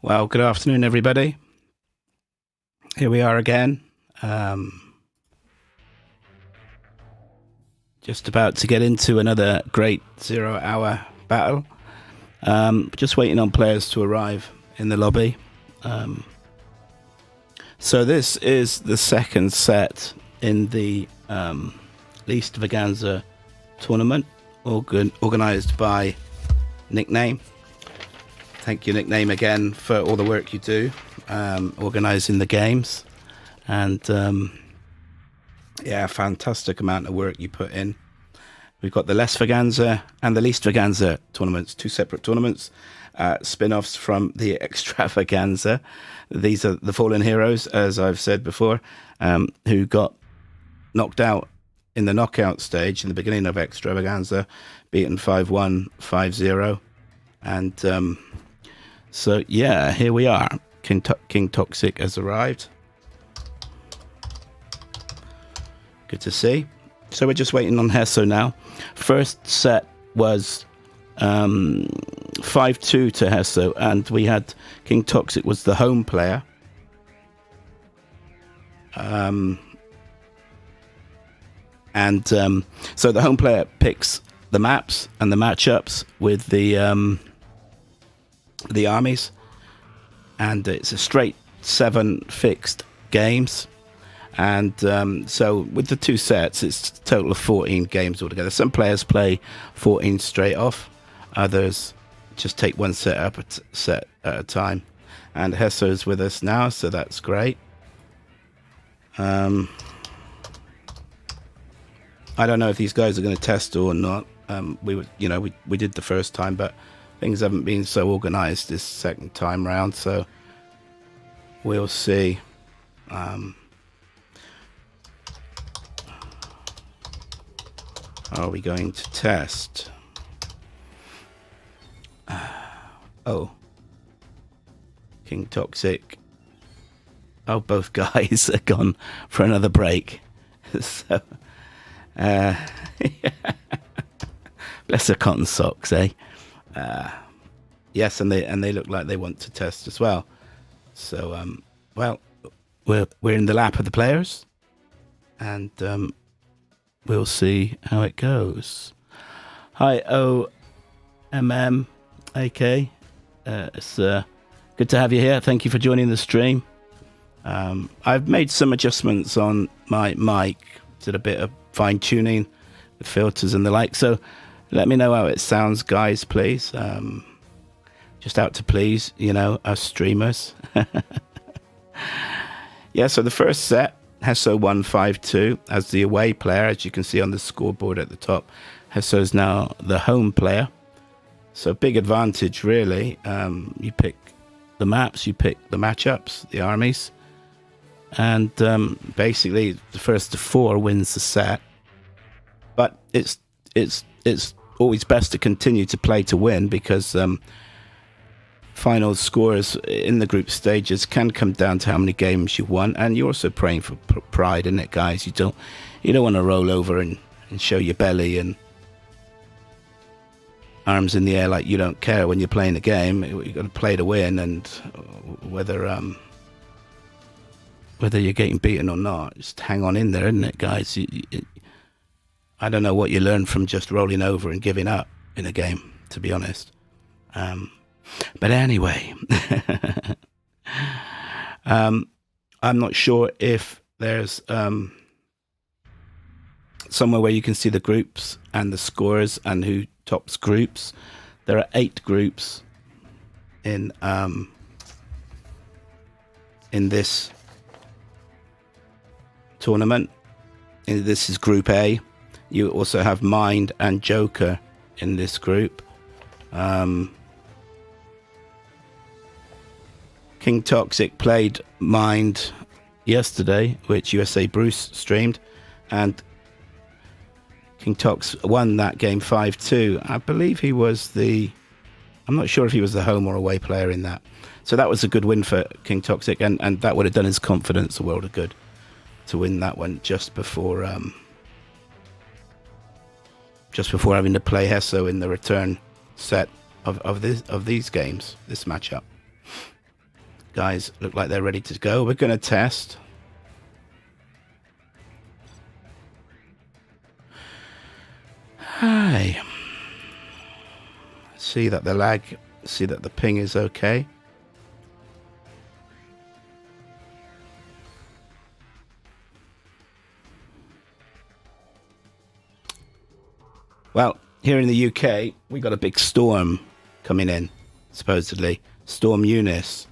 Well, good afternoon, everybody. Here we are again. Just about to get into another great 0-hour battle. Just waiting on players to arrive in the lobby. So this is the second set in the LeastVaganza tournament, organised by Nickname. Thank you, Nickname, again for all the work you do organising the games, and yeah, fantastic amount of work you put in. We've got the LessVaganza and the LeastVaganza tournaments, two separate tournaments, spin-offs from the Extravaganza. These are the fallen heroes, as I've said before, who got knocked out in the knockout stage in the beginning of Extravaganza, beaten 5-1, 5-0, and so yeah, here we are. Kin9TOXIC has arrived. Good to see. So we're just waiting on Heso now. First set was 5-2 to Heso, and we had Kin9TOXIC was the home player. So the home player picks the maps and the matchups with the armies, and it's a straight 7 fixed games. And so with the two sets, it's a total of 14 games altogether. Some players play 14 straight off, others just take one set at a time. And Heso's with us now, so that's great. I don't know if these guys are going to test or not. We did the first time, but things haven't been so organised this second time round, so we'll see. Are we going to test? Oh, Kin9TOXIC. Oh, both guys are gone for another break. So, bless their cotton socks, eh? Yes, and they look like they want to test as well. So, well, we're in the lap of the players, and we'll see how it goes. Hi, OMM, AK. It's good to have you here. Thank you for joining the stream. I've made some adjustments on my mic, did a bit of fine tuning with filters and the like. So let me know how it sounds, guys, please. Just out to please, us streamers. Yeah, so the first set, Heso won 5-2 as the away player, as you can see on the scoreboard at the top. Heso is now the home player. So big advantage, really. You pick the maps, you pick the matchups, the armies. And basically, the first to 4 wins the set. But it's always best to continue to play to win, because final scores in the group stages can come down to how many games you won, and you're also praying for pride, isn't it, guys? You don't want to roll over and show your belly and arms in the air like you don't care when you're playing a game. You've got to play to win, and whether you're getting beaten or not, just hang on in there, isn't it, guys? I don't know what you learn from just rolling over and giving up in a game, to be honest. But anyway, I'm not sure if there's somewhere where you can see the groups and the scores and who tops groups. There are 8 groups in this tournament. This is Group A. You also have Mind and Joker in this group. Kin9TOXIC played Mind yesterday, which USA Bruce streamed, and Kin9TOXIC won that game 5-2. I believe he was I'm not sure if he was the home or away player in that. So that was a good win for Kin9TOXIC, and that would have done his confidence a world of good to win that one just before having to play Heso in the return set of these games, this matchup. Guys look like they're ready to go. We're going to test. Hi. See that the lag, see that the ping is okay. Well, here in the UK, we got a big storm coming in, supposedly. Storm Eunice.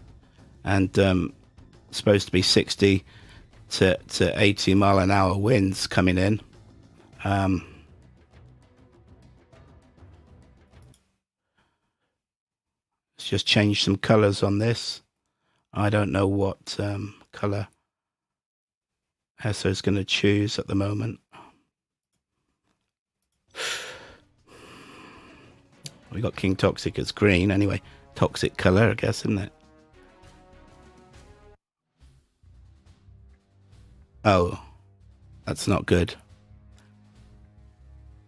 And supposed to be 60 to 80 mile an hour winds coming in. Let's just change some colors on this. I don't know what color Heso's going to choose at the moment. We got Kin9TOXIC as green anyway. Toxic color, I guess, isn't it? Oh, that's not good.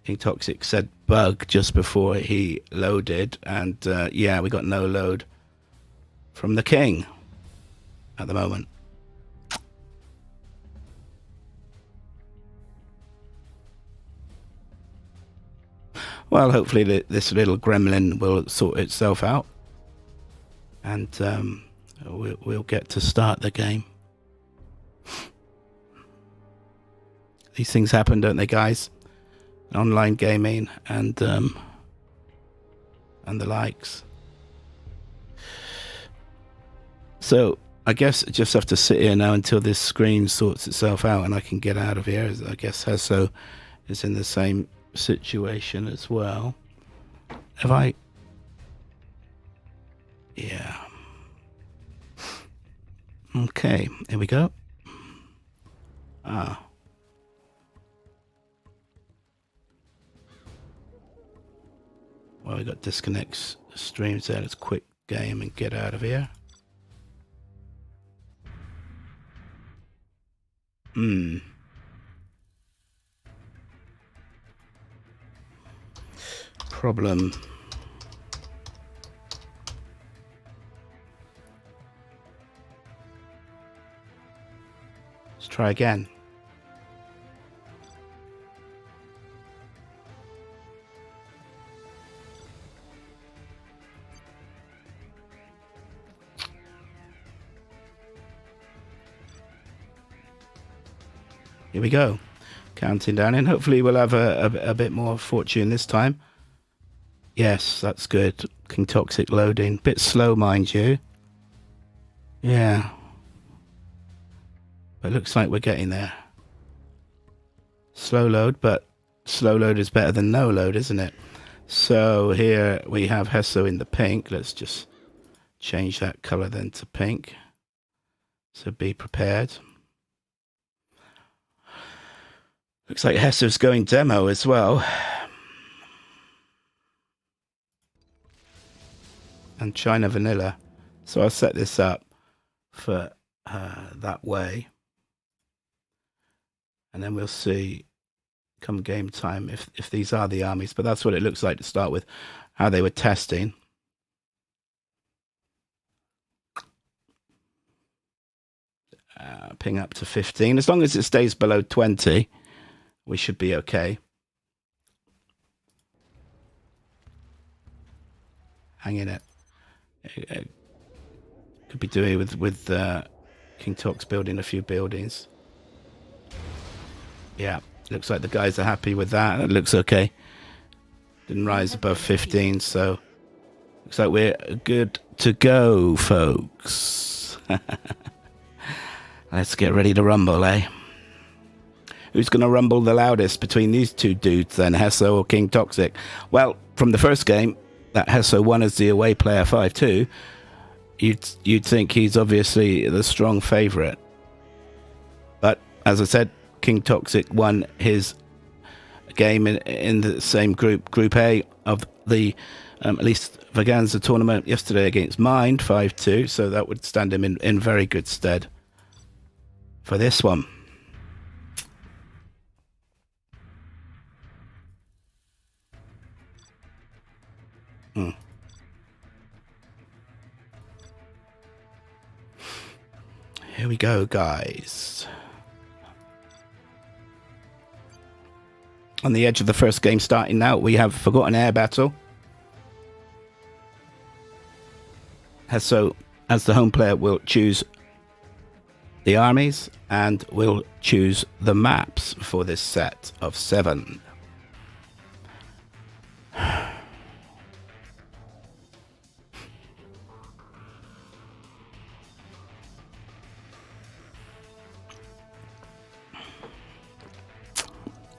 Kin9TOXIC said bug just before he loaded, and yeah, we got no load from the king at the moment. Well, hopefully this little gremlin will sort itself out, and we'll get to start the game. These things happen, don't they, guys? Online gaming and the likes. So I guess I just have to sit here now until this screen sorts itself out and I can get out of here. I guess Heso is in the same situation as well. Have I? Yeah. Okay, here we go. Ah. Well, we got disconnects streams there. Let's quit game and get out of here. Problem. Let's try again. Here we go. Counting down, and hopefully we'll have a bit more fortune this time. Yes, that's good. Kin9TOXIC loading. Bit slow, mind you. Yeah. But it looks like we're getting there. Slow load, but slow load is better than no load, isn't it? So here we have Heso in the pink. Let's just change that color then to pink. So be prepared. Looks like Heso's going demo as well. And China Vanilla. So I'll set this up for that way. And then we'll see come game time if these are the armies. But that's what it looks like to start with, how they were testing. Ping up to 15. As long as it stays below 20, we should be okay. Hanging it. Could be doing with Kin9TOXIC building a few buildings. Yeah, looks like the guys are happy with that. It looks okay. Didn't rise above 15, so looks like we're good to go, folks. Let's get ready to rumble, eh? Who's going to rumble the loudest between these two dudes then, Heso or Kin9TOXIC? Well, from the first game, that Heso won as the away player 5-2, you'd think he's obviously the strong favourite. But, as I said, Kin9TOXIC won his game in the same group, Group A of the LeastVaganza tournament yesterday against Mind, 5-2, so that would stand him in very good stead for this one. Here we go, guys. On the edge of the first game starting now, we have Forgotten Air Battle. So, as the home player, will choose the armies and will choose the maps for this set of 7.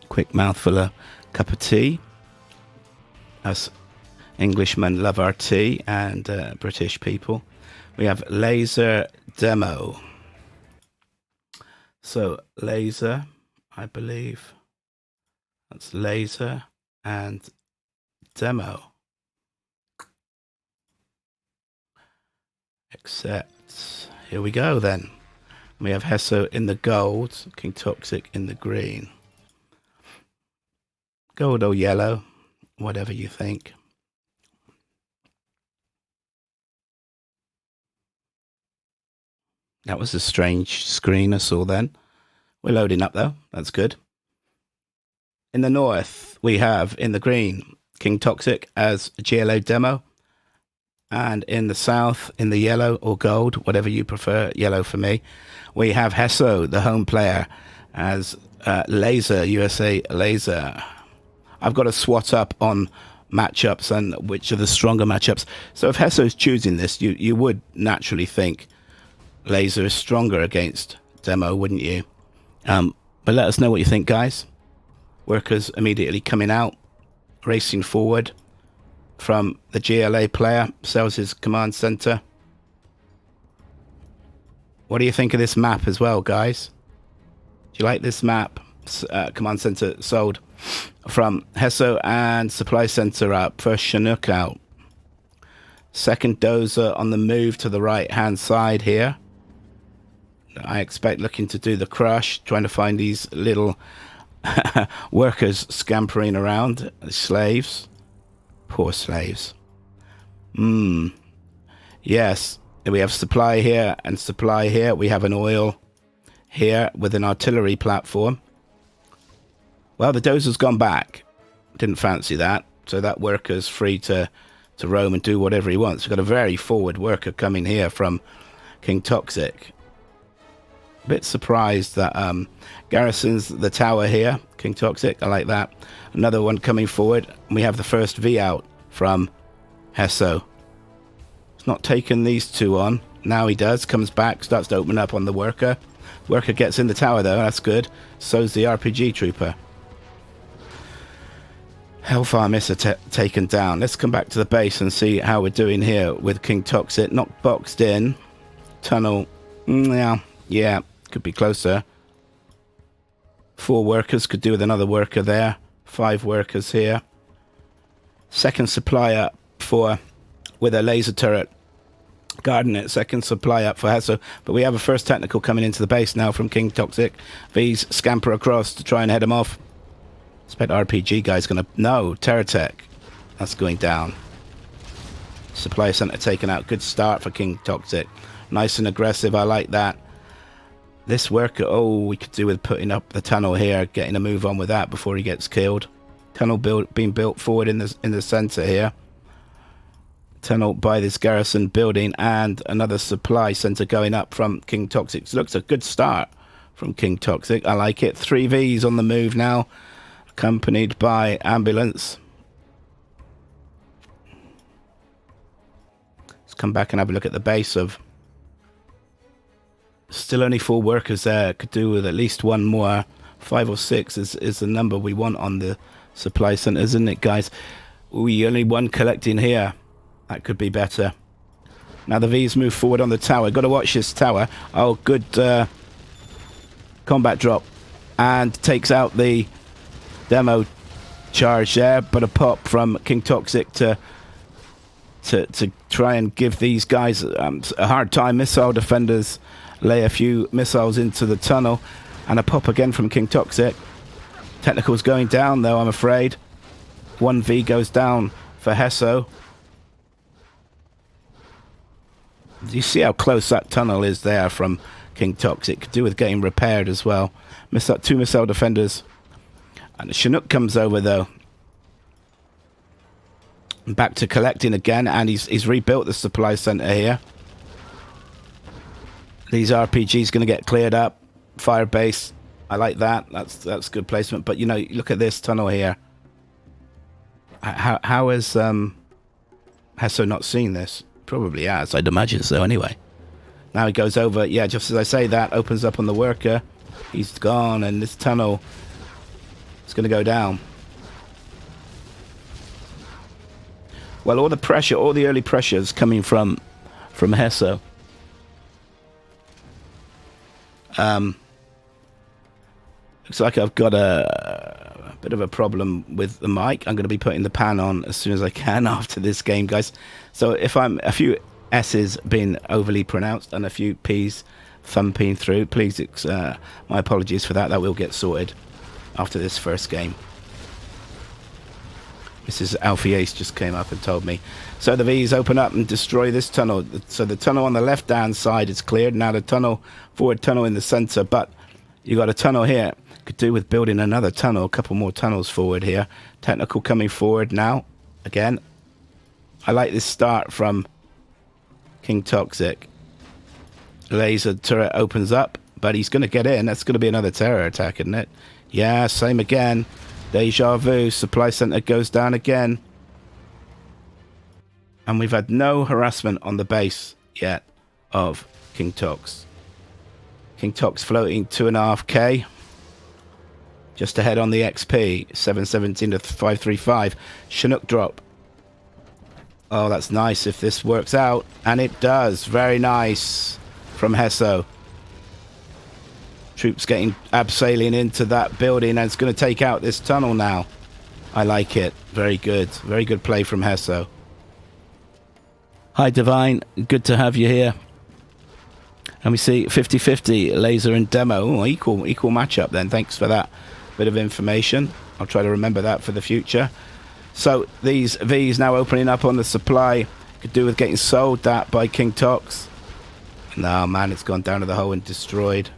Quick mouthful of cup of tea. Us Englishmen love our tea, and British people. We have laser demo. So laser, I believe that's laser and demo. Except, here we go then. We have Heso in the gold, Kin9TOXIC in the green. Gold or yellow, whatever you think. That was a strange screen I saw then. We're loading up though, that's good. In the north, we have in the green, Kin9TOXIC as GLO demo. And in the south, in the yellow or gold, whatever you prefer, yellow for me, we have Heso, the home player, as Laser, USA Laser. I've got to swat up on matchups and which are the stronger matchups. So if Heso's choosing this, you would naturally think Laser is stronger against demo, wouldn't you? But let us know what you think, guys. Workers immediately coming out, racing forward from the GLA player, sells his command center. What do you think of this map as well, guys? Do you like this map? Command center sold from Heso, and supply center up. First Chinook out. Second Dozer on the move to the right hand side here. I expect looking to do the crush, trying to find these little workers scampering around. Slaves. Poor slaves. Yes, we have supply here and supply here. We have an oil here with an artillery platform. Well, the Dozer's gone back. Didn't fancy that. So that worker's free to roam and do whatever he wants. We've got a very forward worker coming here from Kin9TOXIC. A bit surprised that garrisons the tower here. Kin9TOXIC, I like that. Another one coming forward. We have the first V out from Heso. He's not taken these two on. Now he does. Comes back, starts to open up on the worker. Worker gets in the tower though, that's good. So's the RPG trooper. Hellfire Missile taken down. Let's come back to the base and see how we're doing here with Kin9TOXIC. Not boxed in. Tunnel. Yeah, could be closer. 4 workers, could do with another worker there. 5 workers here. Second supply up with a laser turret. Guarding it. Second supply up for Heso. But we have a first technical coming into the base now from Kin9TOXIC. V's scamper across to try and head him off. Expect RPG guy's gonna... No, Terratech. That's going down. Supply center taken out. Good start for Kin9TOXIC. Nice and aggressive. I like that. This worker... Oh, we could do with putting up the tunnel here. Getting a move on with that before he gets killed. Tunnel being built forward in the center here. Tunnel by this garrison building, and another supply center going up from Kin9TOXIC. So looks a good start from Kin9TOXIC. I like it. 3 Vs on the move now, accompanied by ambulance. Let's come back and have a look at the base of... Still only 4 workers there. Could do with at least 1 more. 5 or 6 is the number we want on the supply center, isn't it, guys? We only 1 collecting here. That could be better. Now the V's move forward on the tower. Got to watch this tower. Oh, good combat drop. And takes out the demo charge there. But a pop from Kin9TOXIC to try and give these guys a hard time. Missile defenders lay a few missiles into the tunnel. And a pop again from Kin9TOXIC. Technical's going down though, I'm afraid. 1 V goes down for Heso. Do you see how close that tunnel is there from Kin9TOXIC. Could do with getting repaired as well. Two missile defenders. And the Chinook comes over though. Back to collecting again, and he's rebuilt the supply center here. These RPGs going to get cleared up. Fire base, I like that. That's good placement. But you know, look at this tunnel here. How has Heso not seen this? Probably has. I'd imagine so. Anyway, now he goes over. Yeah, just as I say that, opens up on the worker. He's gone, and this tunnel is going to go down. Well, all the pressure, all the early pressure is coming from Heso. Looks like I've got a bit of a problem with the mic. I'm going to be putting the pan on as soon as I can after this game, guys. So if I'm a few S's being overly pronounced and a few P's thumping through, please, my apologies for that. That will get sorted after this first game. Mrs. Alfie Ace just came up and told me. So the V's open up and destroy this tunnel. So the tunnel on the left-hand side is cleared. Now the forward tunnel in the center, but you got a tunnel here. Could do with building another tunnel, a couple more tunnels forward here. Technical coming forward now. Again, I like this start from Kin9TOXIC. Laser turret opens up, but he's going to get in. That's going to be another terror attack, isn't it? Yeah, same again. Deja vu. Supply center goes down again. And we've had no harassment on the base yet of Kin9TOX. Kin9TOX floating 2.5k. Just ahead on the XP. 717 to 535. Chinook drop. Oh, that's nice if this works out. And it does. Very nice from Heso. Troops getting abseiling into that building, and it's going to take out this tunnel now. I like it. Very good. Very good play from Heso. Hi, Divine. Good to have you here. And we see 50-50 laser and demo. Oh, equal matchup then. Thanks for that bit of information. I'll try to remember that for the future. So these V's now opening up on the supply. Could do with getting sold that by Kin9TOX. No, man, it's gone down to the hole and destroyed.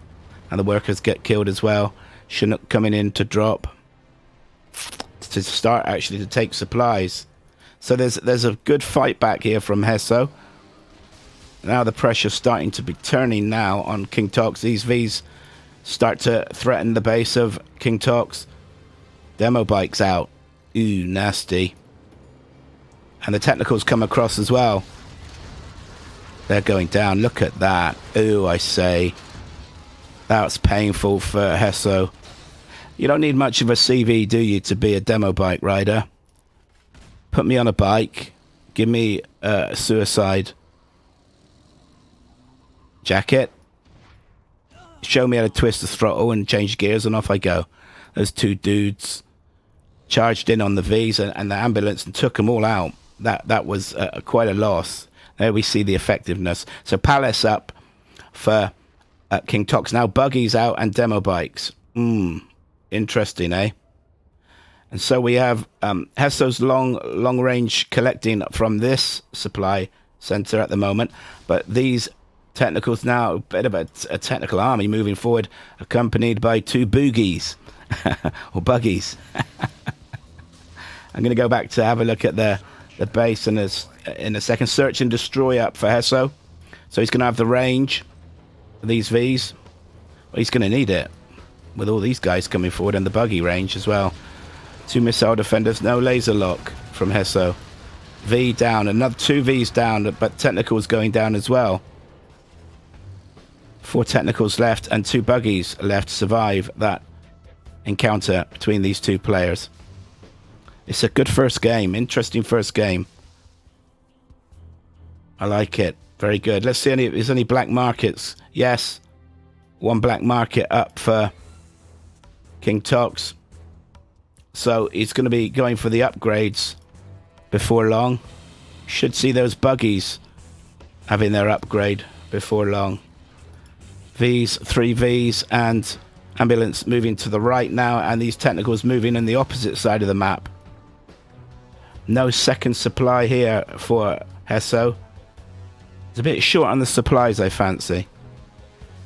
And the workers get killed as well. Chinook coming in to drop. To start, actually, to take supplies. So there's a good fight back here from Heso. Now the pressure's starting to be turning now on Kin9TOX. These V's start to threaten the base of Kin9TOX. Demo bikes out. Ooh, nasty. And the technicals come across as well. They're going down. Look at that. Ooh, I say. That's painful for Heso. You don't need much of a CV, do you, to be a demo bike rider? Put me on a bike. Give me a suicide jacket. Show me how to twist the throttle and change gears, and off I go. Those two dudes charged in on the V's and the ambulance and took them all out. That was quite a loss. There we see the effectiveness. So Palace up for Kin9TOX. Now buggies out and demo bikes. Interesting, eh? And so we have Heso's long range collecting from this supply center at the moment. But these technicals now, a bit of a technical army moving forward, accompanied by two boogies. Or buggies. I'm going to go back to have a look at the base in a second. Search and destroy up for Heso. So he's going to have the range of these V's. Well, he's going to need it with all these guys coming forward and the buggy range as well. Two missile defenders, no laser lock from Heso. V down, another two V's down, but technicals going down as well. 4 technicals left and 2 buggies left to survive that encounter between these two players. It's a good first game, interesting first game. I like it. Very good. Let's see if there's any black markets. Yes. 1 black market up for Kin9TOX. So he's going to be going for the upgrades before long. Should see those buggies having their upgrade before long. V's, 3 V's, and ambulance moving to the right now, and these technicals moving in the opposite side of the map. No second supply here for Heso. It's a bit short on the supplies, I fancy.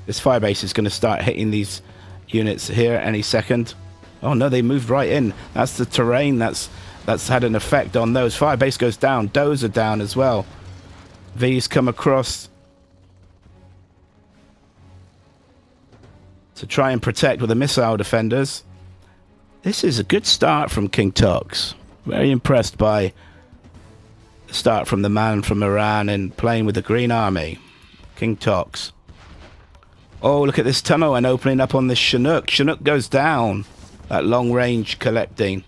This firebase is going to start hitting these units here any second. Oh no, they moved right in. That's the terrain that's had an effect on those. Firebase goes down. Those are down as well. V's come across to try and protect with the missile defenders. This is a good start from Kin9TOXIC. Very impressed by the start from the man from Iran and playing with the Green Army. Kin9TOXIC. Oh, look at this tunnel and opening up on this Chinook. Chinook goes down. That long range collecting.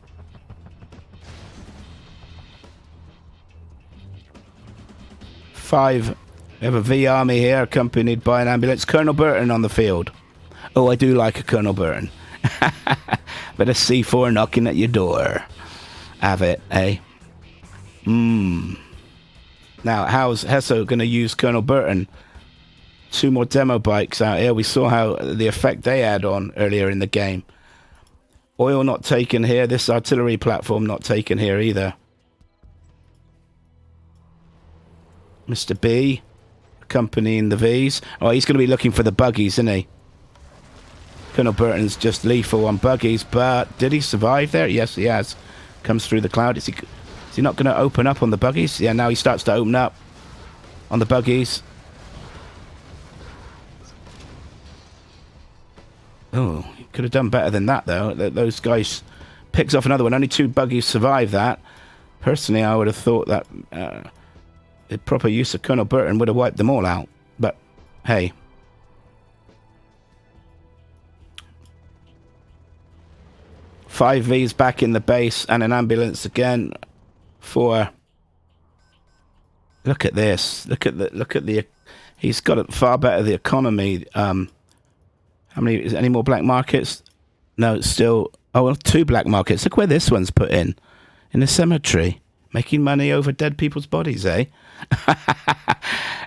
We have a V army here accompanied by an ambulance. Colonel Burton on the field. Oh, I do like a Colonel Burton. Bit of C4 knocking at your door. Have it, eh? Now, how's Heso going to use Colonel Burton? 2 more demo bikes out here. We saw how the effect they had on earlier in the game. Oil not taken here. This artillery platform not taken here either. Mr. B accompanying the Vs. Oh, he's going to be looking for the buggies, isn't he? Colonel Burton's just lethal on buggies, but did he survive there? Yes, he has. Comes through the cloud. Is he not going to open up on the buggies? Yeah, now he starts to open up on the buggies. Oh, he could have done better than that, though. Those guys picks off another one. Only 2 buggies survive that. Personally, I would have thought that the proper use of Colonel Burton would have wiped them all out. But, hey. Five V's back in the base and an ambulance again for... Look at this. Look at the... He's got it far better, the economy. How many... Is there any more black markets? No, it's still... Oh, well, 2 black markets. Look where this one's put in a cemetery. Making money over dead people's bodies, eh?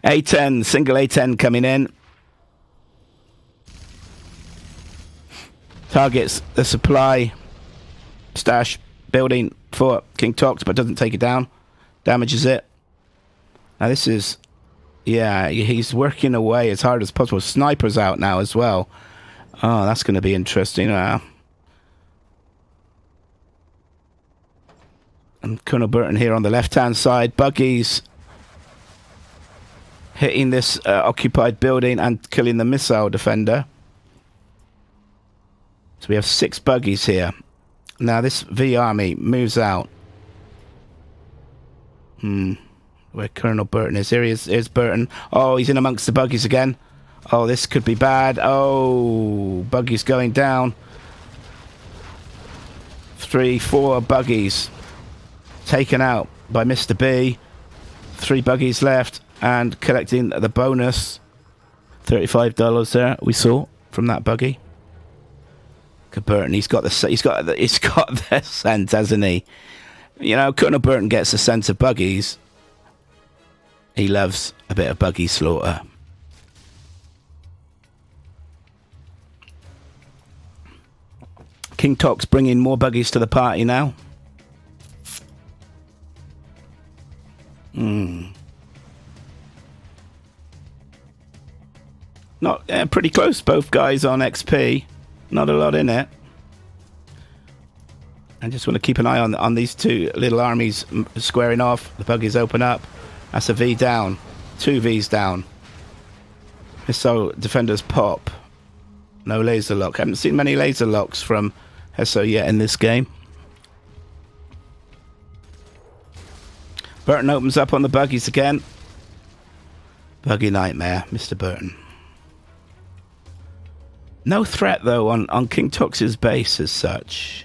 A10, single A10 coming in. Targets the supply stash building for Kin9TOXIC, but doesn't take it down. Damages it. Now this is... Yeah, he's working away as hard as possible. Snipers out now as well. Oh, that's going to be interesting. And Colonel Burton here on the left-hand side. Buggies hitting this occupied building and killing the missile defender. So we have 6 buggies here. Now this V army moves out. Where Colonel Burton is. Here he is. Here's Burton. Oh, he's in amongst the buggies again. Oh, this could be bad. Oh, buggies going down. 3, 4 buggies taken out by Mr. B. 3 buggies left and collecting the bonus. $35 there we saw from that buggy. Look at Burton. He's got the scent, hasn't he? You know, Colonel Burton gets a sense of buggies. He loves a bit of buggy slaughter. Kin9TOXIC bringing more buggies to the party now. Not pretty close, both guys on XP. Not a lot in it. I just want to keep an eye on these 2 little armies squaring off. The buggies open up. That's a V down. 2 Vs down. Missile defenders pop. No laser lock. Haven't seen many laser locks from Heso yet in this game. Burton opens up on the buggies again. Buggy nightmare, Mr. Burton. No threat, though, on Kin9TOXIC's base as such.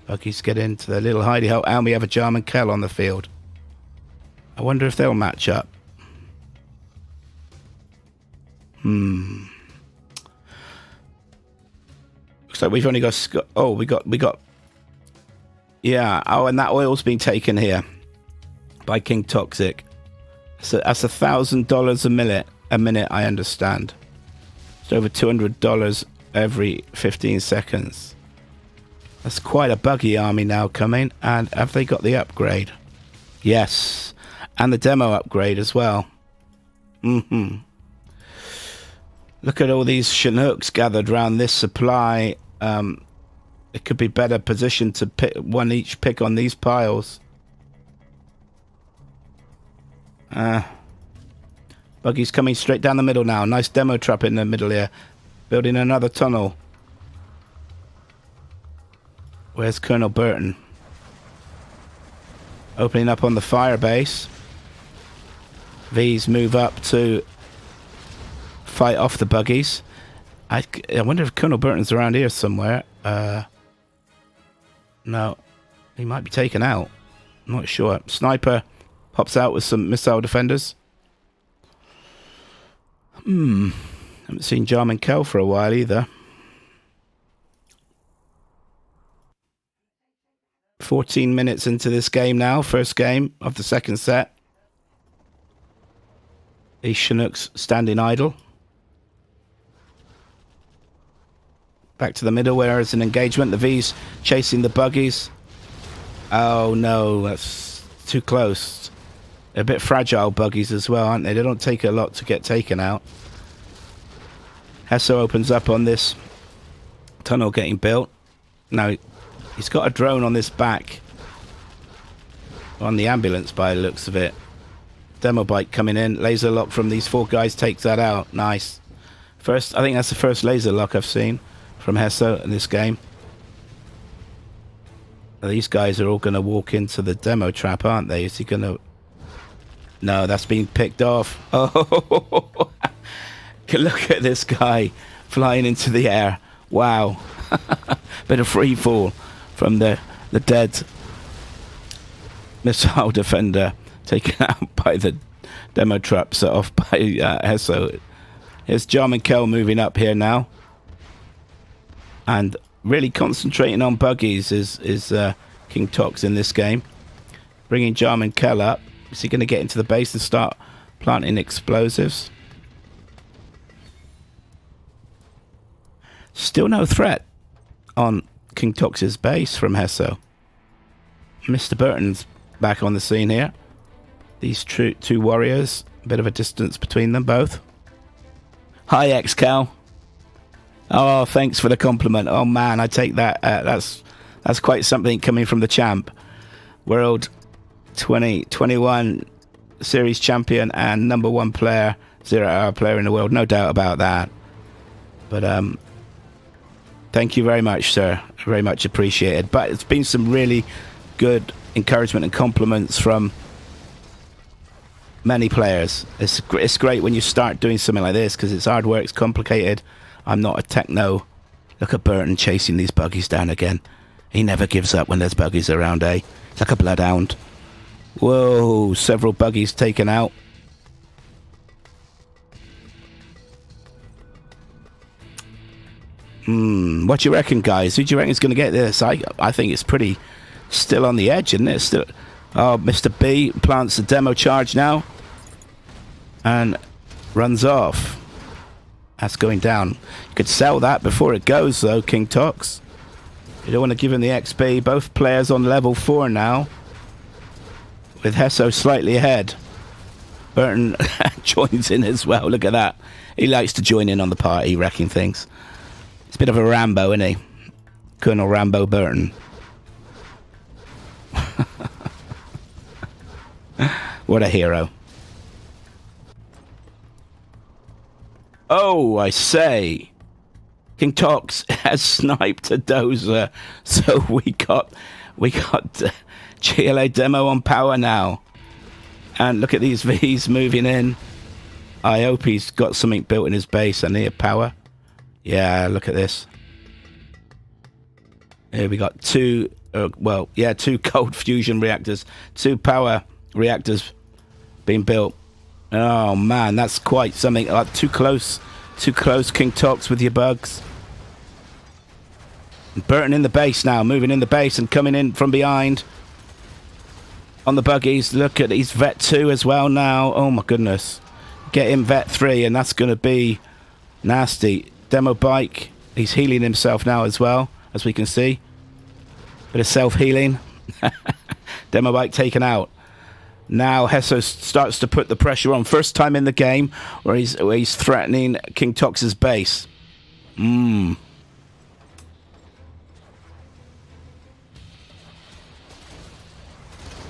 Buggies get into their little hidey hole, and we have a Jarman Kell on the field. I wonder if they'll match up. Looks like we've only got... Oh, we got... Yeah, oh, and that oil's been taken here by Kin9TOXIC. So that's $1,000 a minute, I understand. It's over $200 every 15 seconds. That's quite a buggy army now coming. And have they got the upgrade? Yes. And the demo upgrade as well. Look at all these Chinooks gathered around this supply. It could be better positioned to pick one each pick on these piles. Buggy's coming straight down the middle now. Nice demo trap in the middle here. Building another tunnel. Where's Colonel Burton? Opening up on the fire base. V's move up to fight off the buggies. I wonder if Colonel Burton's around here somewhere. No, he might be taken out. I'm not sure. Sniper pops out with some missile defenders. Haven't seen Jarman Kell for a while either. 14 minutes into this game now. First game of the second set. These Chinooks standing idle. Back to the middle where there's an engagement. The V's chasing the buggies. Oh no, that's too close. They're a bit fragile buggies as well, aren't they? They don't take a lot to get taken out. Heso opens up on this tunnel getting built. Now, he's got a drone on this back. On the ambulance by the looks of it. Demo bike coming in. Laser lock from these four guys takes that out. Nice. First, I think that's the first laser lock I've seen from Heso in this game. These guys are all going to walk into the demo trap, aren't they? Is he going to... No, that's been picked off. Oh, look at this guy flying into the air. Wow. Bit of free fall from the dead missile defender taken out by the demo trap set off by Heso. Here's Jarman Kell moving up here now. And really concentrating on buggies is Kin9TOXIC in this game. Bringing Jarman Kell up. Is he going to get into the base and start planting explosives? Still no threat on Kin9TOXIC's base from Heso. Mr. Burton's back on the scene here. These two warriors. A bit of a distance between them both. Hi, X-Cal. Oh, thanks for the compliment. Oh man, I take that. That's quite something coming from the champ. World 2021 series champion and #1 player, 0-hour player in the world. No doubt about that. But thank you very much, sir. Very much appreciated. But it's been some really good encouragement and compliments from many players. It's great when you start doing something like this because it's hard work, it's complicated. I'm not a techno. Look at Burton chasing these buggies down again. He never gives up when there's buggies around, eh? It's like a bloodhound. Whoa, several buggies taken out. What do you reckon, guys? Who do you reckon is going to get this? I think it's pretty still on the edge, isn't it? Still. Oh, Mr. B plants the demo charge now and runs off. That's going down. You could sell that before it goes, though, Kin9TOXIC. You don't want to give him the XP. Both players on level 4 now, with Heso slightly ahead. Burton joins in as well. Look at that. He likes to join in on the party, wrecking things. It's a bit of a Rambo, isn't he? Colonel Rambo Burton. What a hero. Oh, I say. Kin9TOXIC has sniped a dozer. So we got GLA demo on power now. And look at these V's moving in. I hope he's got something built in his base. I need power. Yeah, look at this. Here we got two cold fusion reactors. 2 power reactors being built. Oh man, that's quite something. Too close, Kin9TOXIC with your bugs. Burton in the base now, moving in the base and coming in from behind. On the buggies, look at these Vet 2 as well now. Oh my goodness. Get him Vet 3 and that's going to be nasty. Demo bike, he's healing himself now as well, as we can see. Bit of self-healing. Demo bike taken out. Now Heso starts to put the pressure on. First time in the game where he's threatening Kin9TOXIC's base.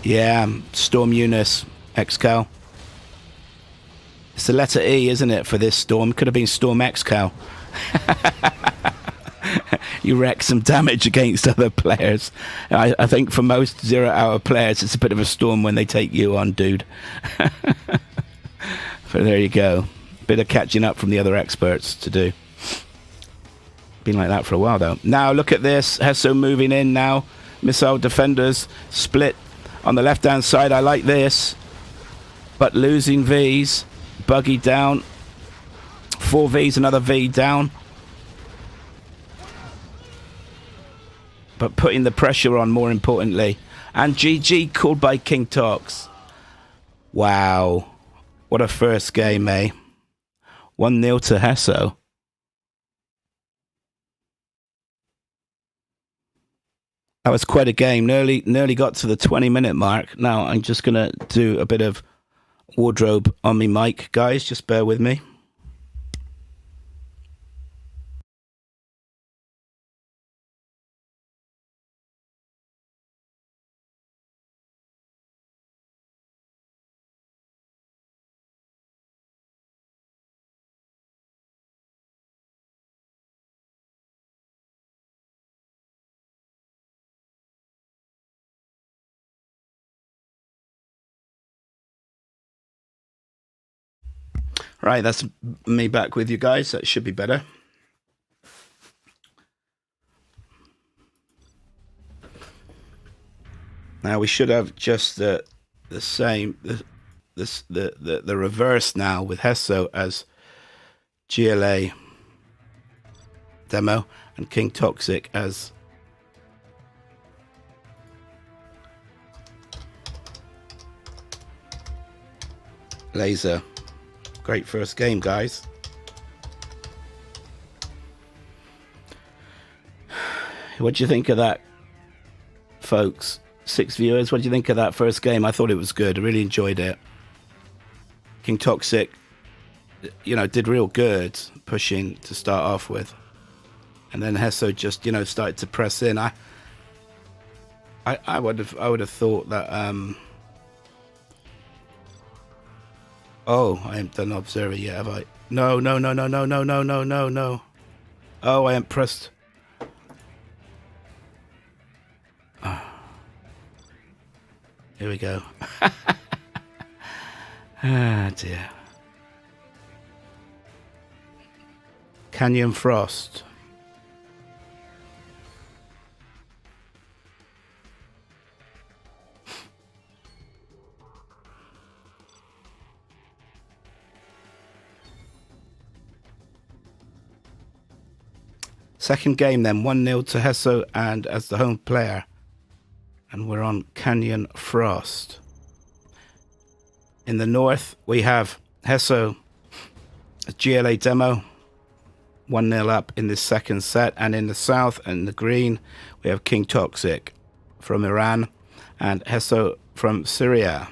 Yeah, Storm Eunice, XCal. It's the letter E, isn't it, for this Storm? Could have been Storm XCal. You wreck some damage against other players. I think for most 0-hour players, it's a bit of a storm when they take you on, dude. But there you go. Bit of catching up from the other experts to do. Been like that for a while, though. Now, look at this. Heso moving in now. Missile defenders split on the left-hand side. I like this. But losing Vs. Buggy down. 4 Vs, another V down. But putting the pressure on, more importantly. And GG called by Kin9TOX. Wow. What a first game, eh? 1-0 to Heso. That was quite a game. Nearly got to the 20-minute mark. Now I'm just going to do a bit of wardrobe on me mic. Guys, just bear with me. Right, that's me back with you guys. That should be better. Now we should have just the same the reverse now with Heso as GLA demo and Kin9TOXIC as laser. Great first game, guys. What do you think of that, folks? 6 viewers. What do you think of that first game? I thought it was good. I really enjoyed it. Kin9TOXIC, you know, did real good pushing to start off with, and then Heso just, you know, started to press in. I would have thought that. Oh, I haven't done observer yet, have I? No. Oh, I haven't pressed. Oh. Here we go. Ah, dear. Canyon Frost. Second game then, 1-0 to Heso and as the home player. And we're on Canyon Frost. In the north, we have Heso, a GLA demo, 1-0 up in this second set. And in the south and the green, we have Kin9TOXIC from Iran and Heso from Syria.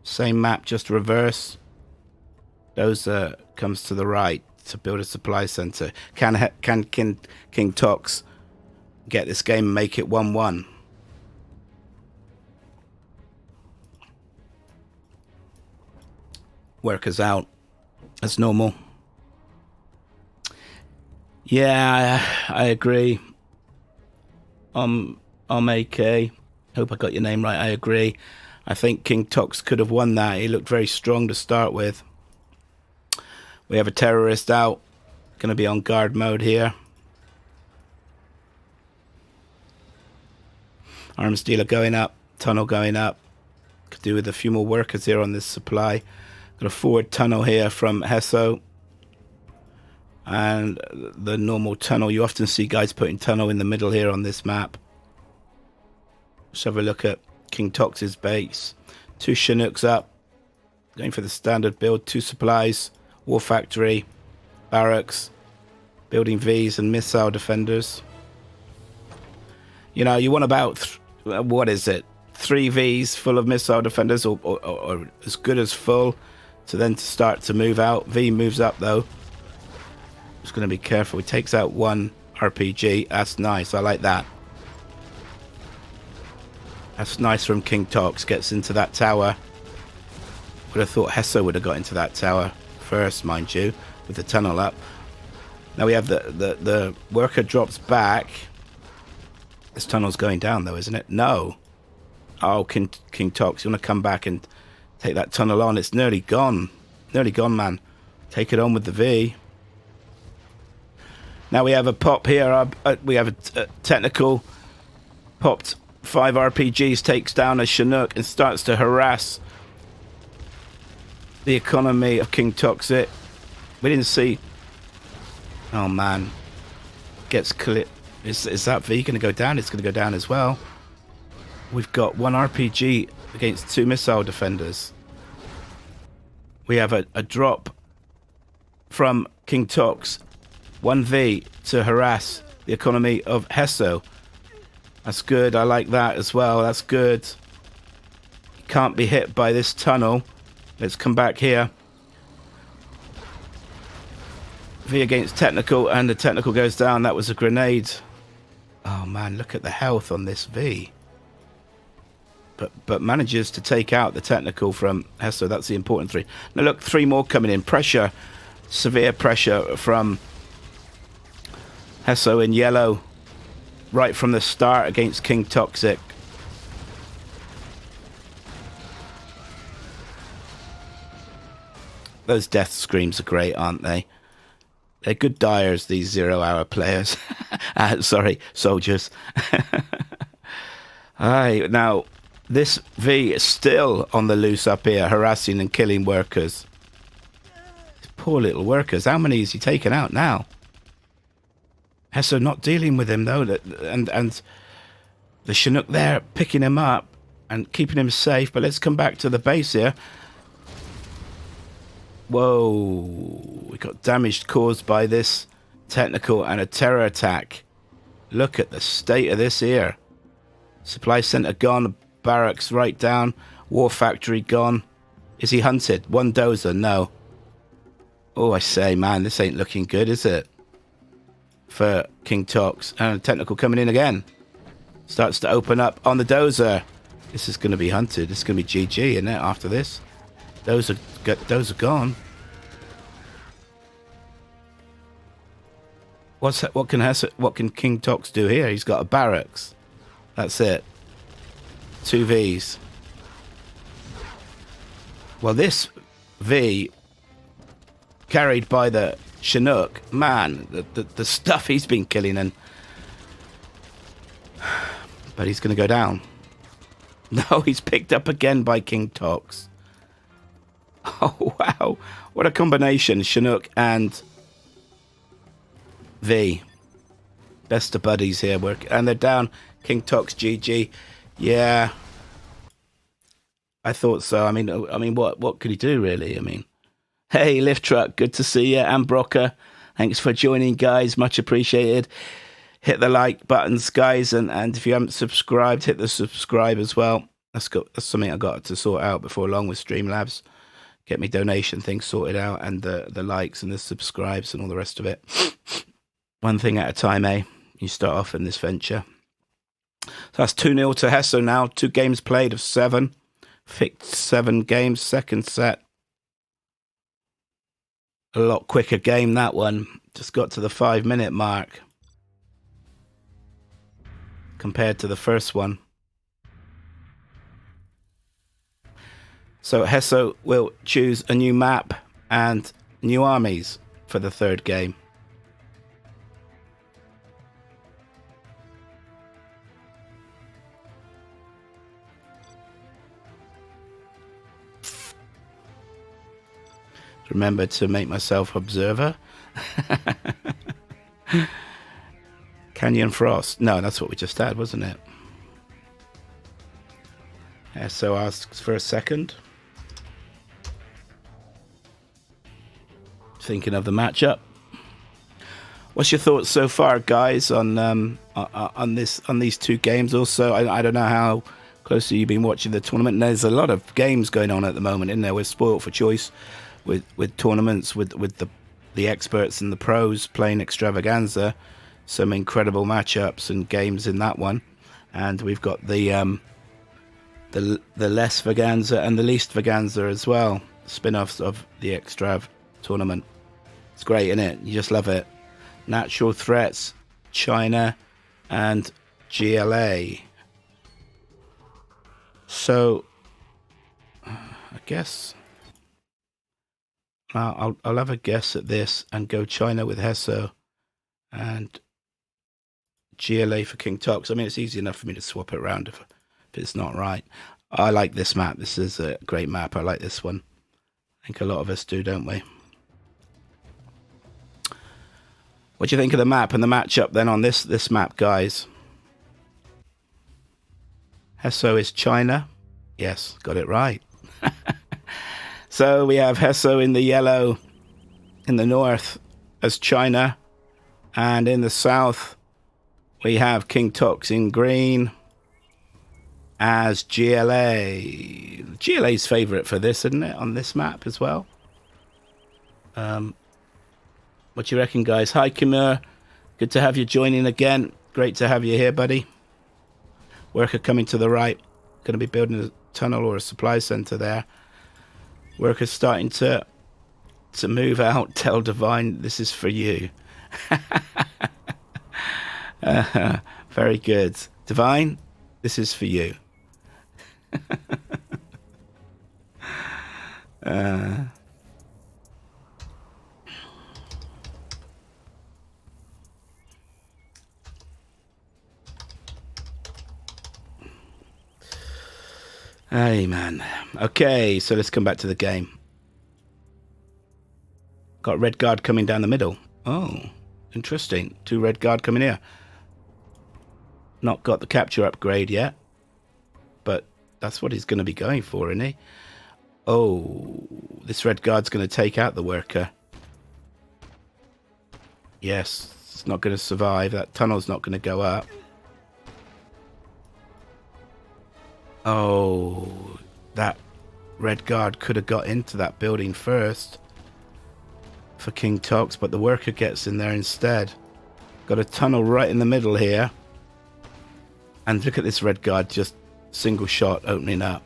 Same map, just reverse. Those comes to the right to build a supply center. Can Kin9TOX get this game and make it 1-1? Work us out as normal. Yeah, I agree. AK, hope I got your name right. I agree. I think Kin9TOX could have won that. He looked very strong to start with. We have a terrorist out. Going to be on guard mode here. Arms dealer going up. Tunnel going up. Could do with a few more workers here on this supply. Got a forward tunnel here from Heso. And the normal tunnel. You often see guys putting tunnel in the middle here on this map. Let's have a look at Kin9TOX's base. 2 Chinooks up. Going for the standard build. 2 supplies. War factory, barracks, building Vs and missile defenders. You know, you want about, what is it, 3 Vs full of missile defenders, or as good as full, to start to move out. V moves up though. Just going to be careful. He takes out 1 RPG. That's nice. I like that. That's nice from Kin9TOXIC. Gets into that tower. Would have thought Heso would have got into that tower first, mind you, with the tunnel up. Now we have the worker drops back. This tunnel's going down though, isn't it? No. Oh, Kin9TOXIC, you want to come back and take that tunnel on? It's nearly gone. Nearly gone, man. Take it on with the V. Now we have a pop here. We have a technical. Popped 5 RPGs, takes down a Chinook and starts to harass the economy of Kin9TOXIC. We didn't see. Oh man. Gets clear. Is that V going to go down? It's going to go down as well. We've got 1 RPG against 2 missile defenders. We have a drop from Kin9TOXIC. 1V to harass the economy of Heso. That's good. I like that as well. That's good. Can't be hit by this tunnel. Let's come back here. V against technical, and the technical goes down. That was a grenade. Oh man, look at the health on this V. But manages to take out the technical from Heso. That's the important 3. Now look, 3 more coming in. Pressure, severe pressure from Heso in yellow right from the start against Kin9TOXIC. Those death screams are great, aren't they? They're good dyers, these 0-hour players. Sorry, soldiers. Aye, now, this V is still on the loose up here, harassing and killing workers. Poor little workers. How many is he taking out now? Heso not dealing with him, though. And the Chinook there picking him up and keeping him safe. But let's come back to the base here. Whoa, we got damage caused by this technical and a terror attack. Look at the state of this here. Supply center gone, barracks right down, war factory gone. Is he hunted? 1 dozer, no. Oh, I say, man, this ain't looking good, is it? For Kin9TOXIC. And technical coming in again. Starts to open up on the dozer. This is going to be hunted. This is going to be GG, isn't it, after this? Those are gone. What's that? What can Kin9TOXIC do here? He's got a barracks. That's it. 2 Vs. Well, this V carried by the Chinook, man, the stuff he's been killing, and but he's going to go down. No, he's picked up again by Kin9TOXIC. Oh, wow. What a combination. Chinook and V. Best of buddies here. And they're down. Kin9TOXIC GG. Yeah. I thought so. I mean, what could he do, really? I mean, hey, Lift Truck, good to see you. And Brocker, thanks for joining, guys. Much appreciated. Hit the like buttons, guys. And if you haven't subscribed, hit the subscribe as well. That's something I got to sort out before long with Streamlabs. Get me donation things sorted out, and the likes and the subscribes and all the rest of it. One thing at a time, eh? You start off in this venture. So that's 2-0 to Heso now. 2 games played of 7. Fixed 7 games. Second set. A lot quicker game, that one. Just got to the 5-minute mark compared to the first one. So Heso will choose a new map and new armies for the 3rd game. Remember to make myself observer. Canyon Frost. No, that's what we just had, wasn't it? Heso asks for a second. Thinking of the matchup. What's your thoughts so far, guys, on these 2 games? Also, I don't know how closer you've been watching the tournament. And there's a lot of games going on at the moment, isn't there? We're spoiled for choice with tournaments, with the experts and the pros playing Extravaganza. Some incredible matchups and games in that one. And we've got the LessVaganza and the LeastVaganza as well, spin-offs of the Extrav tournament. It's great, isn't it? You just love it. Natural threats, China and GLA. So I guess I'll have a guess at this and go China with Heso and GLA for Kin9TOXIC. I mean, it's easy enough for me to swap it around if it's not right. I like this map. This is a great map. I like this one. I think a lot of us do, don't we? What do you think of the map and the matchup then on this map, guys? Heso is China. Yes, got it right. So we have Heso in the yellow in the north as China, and in the south we have Kin9TOXIC in green as GLA. GLA's favourite for this, isn't it, on this map as well? What do you reckon, guys? Hi, Kimur. Good to have you joining again. Great to have you here, buddy. Worker coming to the right. Going to be building a tunnel or a supply centre there. Workers starting to move out. Tell Divine this is for you. Very good. Divine, this is for you. Hey, man. Okay, so let's come back to the game. Got red guard coming down the middle. Oh, interesting. 2 red guard coming here. Not got the capture upgrade yet, but that's what he's going to be going for, isn't he? Oh, this red guard's going to take out the worker. Yes, it's not going to survive. That tunnel's not going to go up. Oh, that red guard could have got into that building first for Kin9TOXIC, but the worker gets in there instead. Got a tunnel right in the middle here. And look at this red guard, just single shot opening up.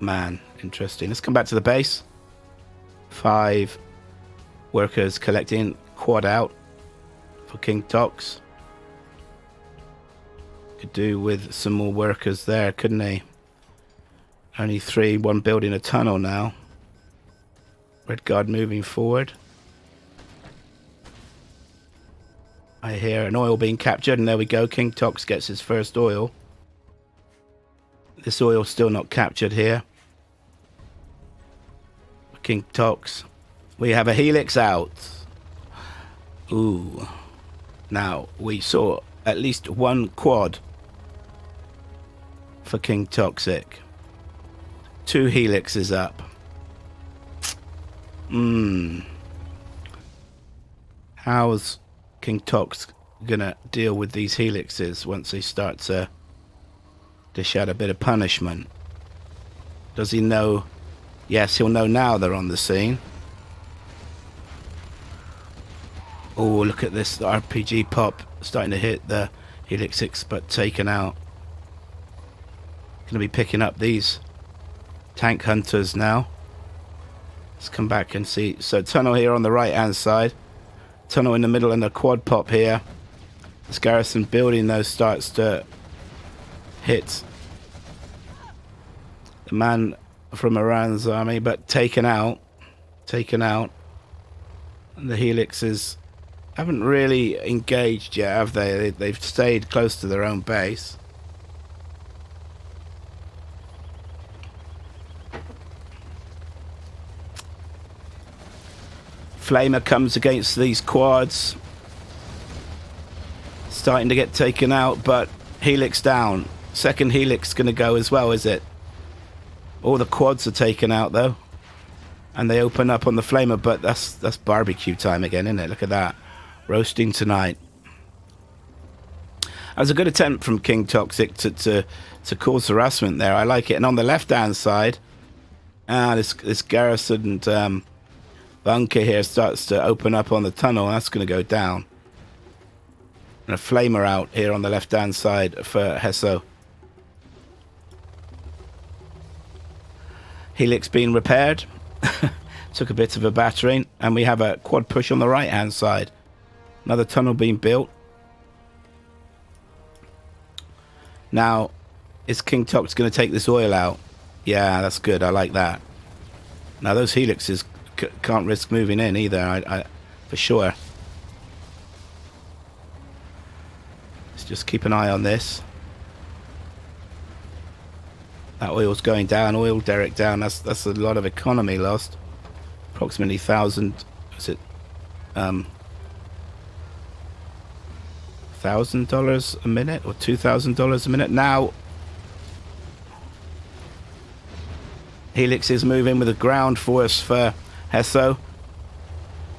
Man, interesting. Let's come back to the base. 5 workers collecting, quad out for Kin9TOXIC. Could do with some more workers there, couldn't he? Only 3, 1 building a tunnel now. Red guard moving forward. I hear an oil being captured, and there we go. Kin9TOXIC gets his first oil. This oil still not captured here. Kin9TOXIC. We have a helix out. Ooh. Now, we saw at least 1 quad for Kin9TOXIC. 2 helixes up. How's Kin9TOXIC gonna deal with these helixes once they start to dish out a bit of punishment? Does he know? Yes, he'll know now they're on the scene. Oh, look at this. The RPG pop starting to hit the helixes, but taken out. Gonna be picking up these tank hunters now. Let's come back and see. So tunnel here on the right hand side. Tunnel in the middle and the quad pop here. This garrison building though starts to hit the man from Iran's army, but taken out. And the helixes haven't really engaged yet, have they? They've stayed close to their own base. Flamer comes against these quads. Starting to get taken out, but helix down. Second helix going to go as well, is it? All the quads are taken out though. And they open up on the Flamer, but that's barbecue time again, isn't it? Look at that. Roasting tonight. That was a good attempt from Kin9TOXIC to cause harassment there. I like it. And on the left-hand side, this garrison bunker here starts to open up on the tunnel. That's going to go down. And a flamer out here on the left-hand side for Heso. Helix being repaired. Took a bit of a battering. And we have a quad push on the right-hand side. Another tunnel being built. Now, is Kin9TOXIC going to take this oil out? Yeah, that's good. I like that. Now, those helixes can't risk moving in either, I for sure. Let's just keep an eye on this. That oil's going down. Oil derrick down. That's a lot of economy lost. Approximately 1,000. Is it? $1,000 a minute or $2,000 a minute. Now, Helix is moving with a ground force for Heso.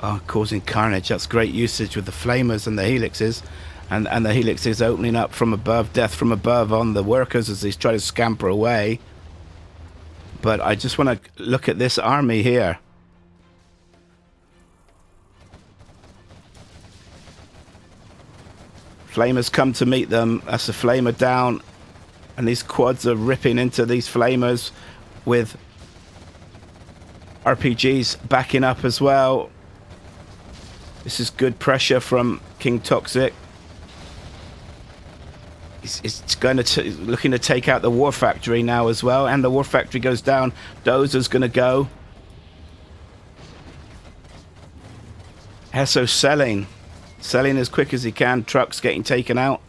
Oh, causing carnage. That's great usage with the flamers and the helixes. And the helix is opening up from above, death from above on the workers as they try to scamper away. But I just want to look at this army here. Flamers come to meet them. That's a flamer down. And these quads are ripping into these flamers with RPGs backing up as well. This is good pressure from Kin9TOXIC. It's going to looking to take out the war factory now as well. And the war factory goes down. Dozer's going to go. Heso selling as quick as he can. Trucks getting taken out.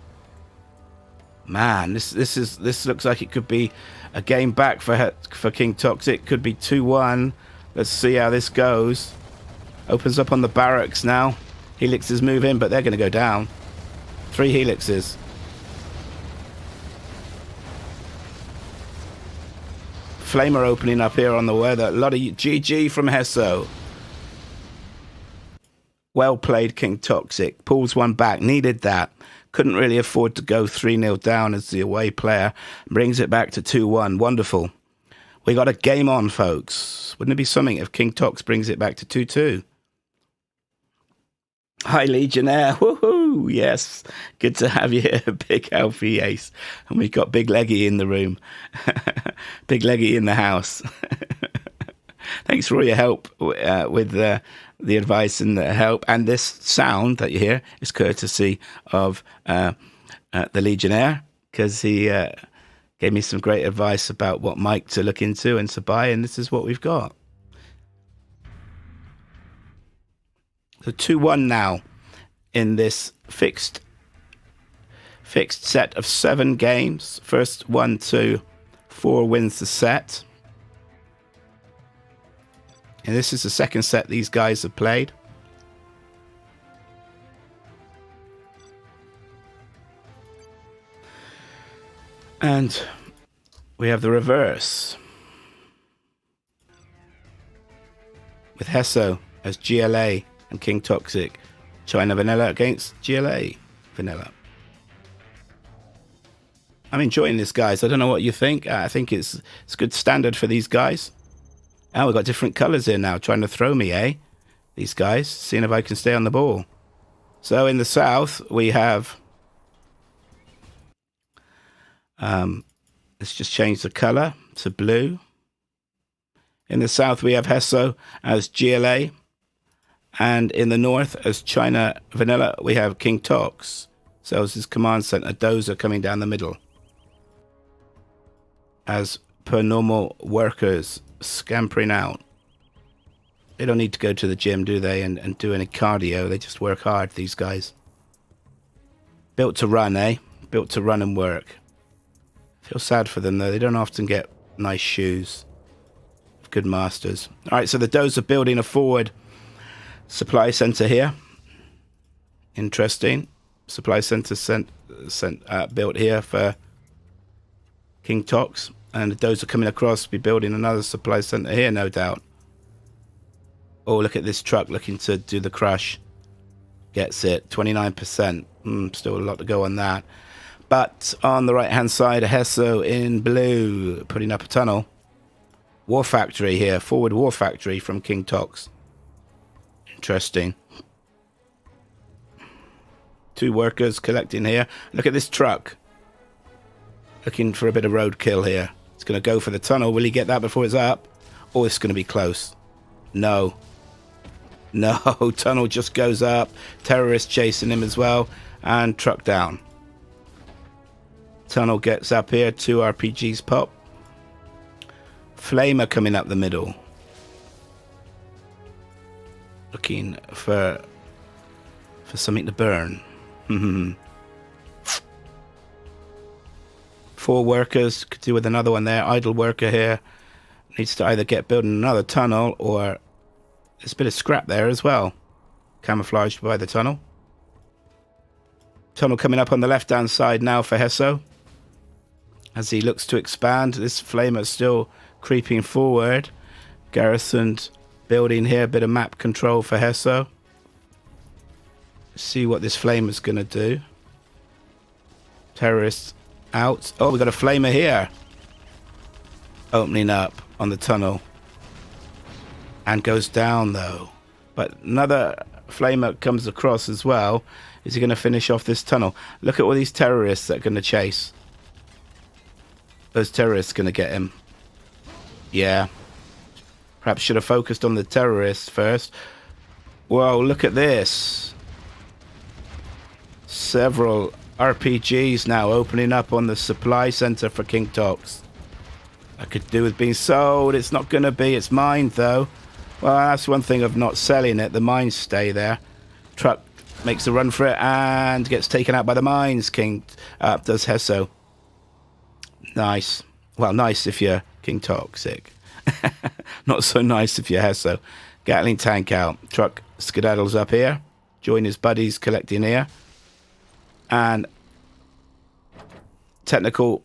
Man, this looks like it could be a game back for Kin9TOXIC. Could be 2-1. Let's see how this goes. Opens up on the barracks now. Helixes move in, but they're going to go down. 3 helixes. Flamer opening up here on the weather. A lot of GG from Heso. Well played, Kin9TOXIC. Pulls one back. Needed that. Couldn't really afford to go 3-0 down as the away player. Brings it back to 2-1. Wonderful. We got a game on, folks. Wouldn't it be something if Kin9TOXIC brings it back to 2-2? Hi, Legionnaire. Woohoo! Yes. Good to have you here, Big Alfie Ace. And we've got Big Leggy in the room. Big Leggy in the house. Thanks for all your help with the advice and the help. And this sound that you hear is courtesy of the Legionnaire, because he gave me some great advice about what mic to look into and to buy, and this is what we've got. So 2-1 now in this fixed set of 7 games. First 1 to 4 wins the set. And this is the second set these guys have played. And we have the reverse. With Heso as GLA and Kin9TOXIC. China Vanilla against GLA Vanilla. I'm enjoying this, guys. I don't know what you think. I think it's good standard for these guys. Oh, we've got different colours here now, trying to throw me, eh? These guys, seeing if I can stay on the ball. So in the south, we have... let's just change the colour to blue. In the south, we have Heso as GLA. And in the north, as China Vanilla, we have Kin9TOXIC. So this is Command Center, Dozer coming down the middle. As per normal workers scampering out. They don't need to go to the gym, do they, and do any cardio. They just work hard, these guys. Built to run, eh? Built to run and work. Feel sad for them, though. They don't often get nice shoes. Good masters. All right, so the Dozer are building a forward supply center here. Interesting. Supply center built here for Kin9TOXIC. And the Dozer are coming across to be building another supply center here, no doubt. Oh, look at this truck looking to do the crush. Gets it. 29%. Still a lot to go on that. But on the right-hand side, Heso in blue, putting up a tunnel. War Factory here, forward War Factory from Kin9TOXIC. Interesting. 2 workers collecting here. Look at this truck. Looking for a bit of roadkill here. It's going to go for the tunnel. Will he get that before it's up? Or it's going to be close. No. No, tunnel just goes up. Terrorists chasing him as well. And truck down. Tunnel gets up here. 2 RPGs pop. Flamer coming up the middle. Looking for something to burn. 4 workers. Could do with another one there. Idle worker here. Needs to either get building another tunnel or there's a bit of scrap there as well. Camouflaged by the tunnel. Tunnel coming up on the left-hand side now for Heso. As he looks to expand. This flamer still creeping forward. Garrisoned building here. Bit of map control for Heso. See what this flamer's going to do. Terrorists out. Oh, we got a flamer here. Opening up on the tunnel. And goes down though. But another flamer comes across as well. Is he going to finish off this tunnel? Look at all these terrorists that are going to chase. Those terrorists going to get him. Yeah. Perhaps should have focused on the terrorists first. Whoa, look at this. Several RPGs now opening up on the supply center for Kin9TOXIC. I could do with being sold. It's not going to be. It's mine though. Well, that's one thing of not selling it. The mines stay there. Truck makes a run for it and gets taken out by the mines. Does Heso. Nice. Well, nice if you're Kin9TOXIC. Not so nice if you're Heso. Gatling tank out. Truck skedaddles up here. Join his buddies collecting here. And technical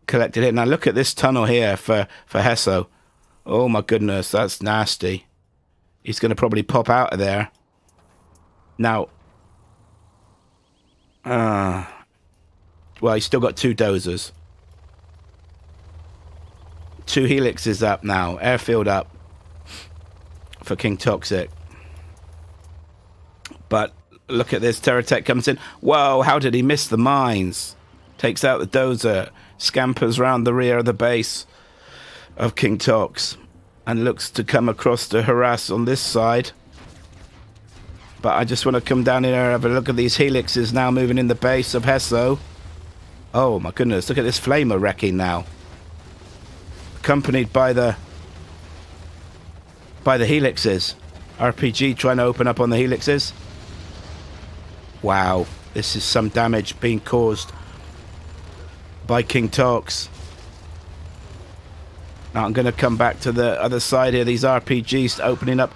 collected here. Now look at this tunnel here for Heso. Oh my goodness, that's nasty. He's going to probably pop out of there. Now, well, he's still got 2 dozers. 2 helixes up now. Airfield up for Kin9TOXIC. But look at this. Terratech comes in. Whoa, how did he miss the mines? Takes out the dozer. Scampers round the rear of the base of Kin9TOXIC. And looks to come across to harass on this side. But I just want to come down here and have a look at these helixes now moving in the base of Heso. Oh my goodness, look at this flamer wrecking now. Accompanied by the helixes. RPG trying to open up on the helixes. Wow, this is some damage being caused by Kin9TOXIC. Now I'm going to come back to the other side here. These RPGs opening up.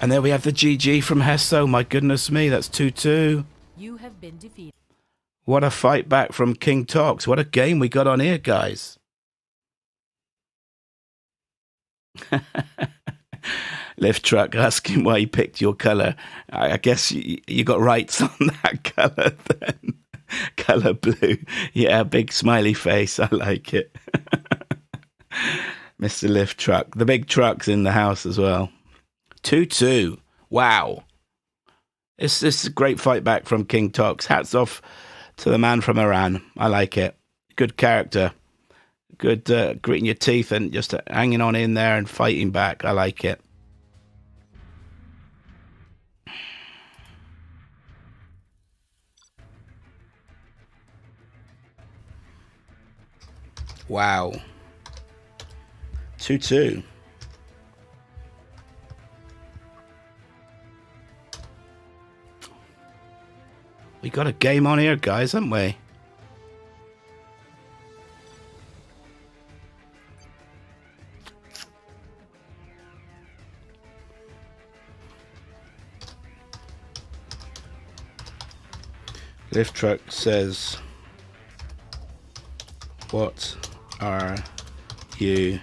And there we have the GG from Heso. My goodness me, that's 2-2. You have been defeated. What a fight back from Kin9TOXIC. What a game we got on here, guys. Lift Truck asking why you picked your colour. I guess you got rights on that colour then. Colour blue. Yeah, big smiley face. I like it. Mr. Lift Truck. The big truck's in the house as well. 2-2. Wow. This is a great fight back from Kin9TOXIC. Hats off to the man from Iran. I like it. Good character. Good gritting your teeth and just hanging on in there and fighting back. I like it. Wow. 2-2. We got a game on here, guys, haven't we? Lift Truck says, what are you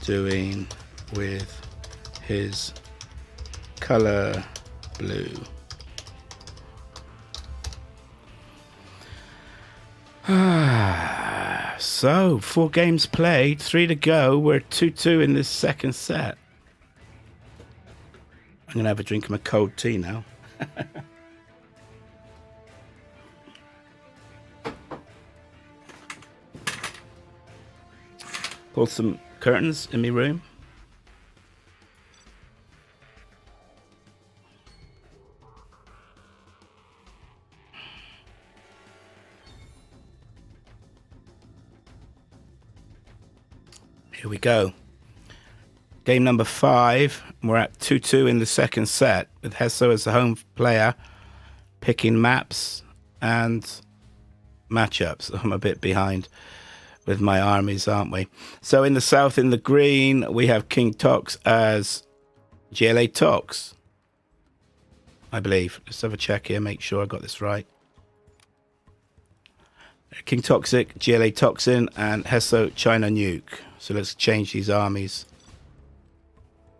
doing with his color blue? So, 4 games played, 3 to go. We're 2-2 in this second set. I'm going to have a drink of my cold tea now. Pull some curtains in my room. Here we go. Game number 5. We're at 2-2 in the second set with Heso as the home player, picking maps and matchups. I'm a bit behind with my armies, aren't we? So in the south, in the green, we have Kin9TOXIC as GLA-TOX, I believe. Let's have a check here, make sure I got this right. Kin9TOXIC, GLA-TOXIN, and Heso China Nuke. So let's change these armies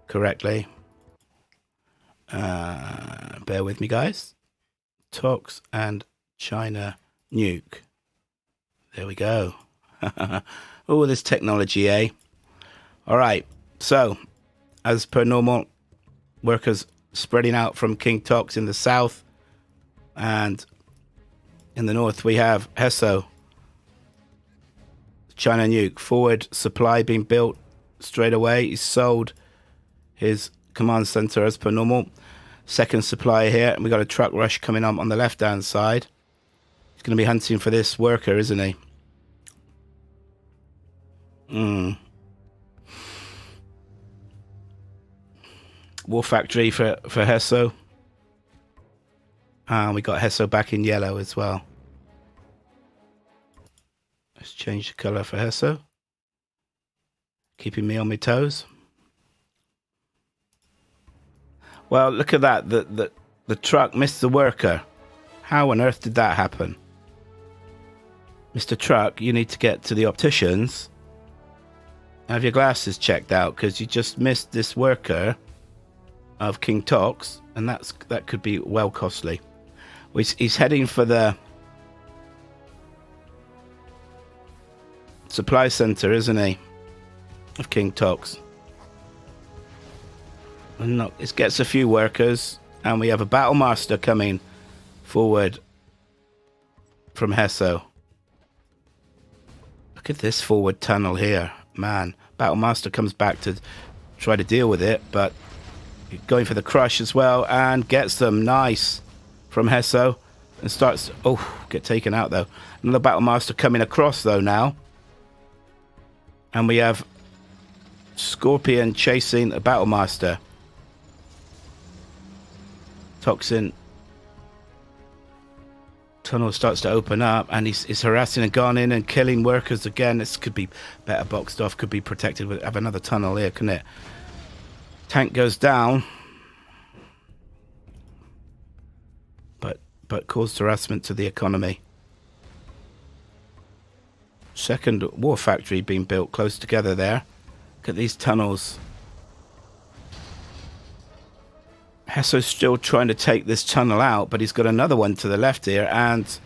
correctly. Bear with me, guys. Tox and China Nuke. There we go. Oh, this technology, eh? All right. So, as per normal, workers spreading out from Kin9TOXIC in the south, and in the north we have Heso China Nuke. Forward supply being built straight away. He's sold his command center as per normal. Second supply here, and we got a truck rush coming on the left hand side. He's going to be hunting for this worker, isn't he? War factory for Heso. And we got Heso back in yellow as well. Let's change the color for Heso. Keeping me on my toes. Well, look at that. The truck missed the worker. How on earth did that happen? Mr. Truck, you need to get to the opticians. Have your glasses checked out, because you just missed this worker of Kin9TOXIC, and that could be well costly. He's heading for the supply center, isn't he? Of Kin9TOXIC. And look, it gets a few workers, and we have a battle master coming forward from Heso. Look at this forward tunnel here, man. Battle master comes back to try to deal with it, but going for the crush as well, and gets them. Nice from Heso, and starts get taken out though. Another battle master coming across though now, and we have Scorpion chasing a battle master. Toxin tunnel starts to open up, and he's harassing and gone in and killing workers again. This could be better boxed off, could be protected with have another tunnel here, couldn't it? Tank goes down, but caused harassment to the economy. Second war factory being built close together there. Look at these tunnels. Heso's still trying to take this tunnel out, but he's got another one to the left here, and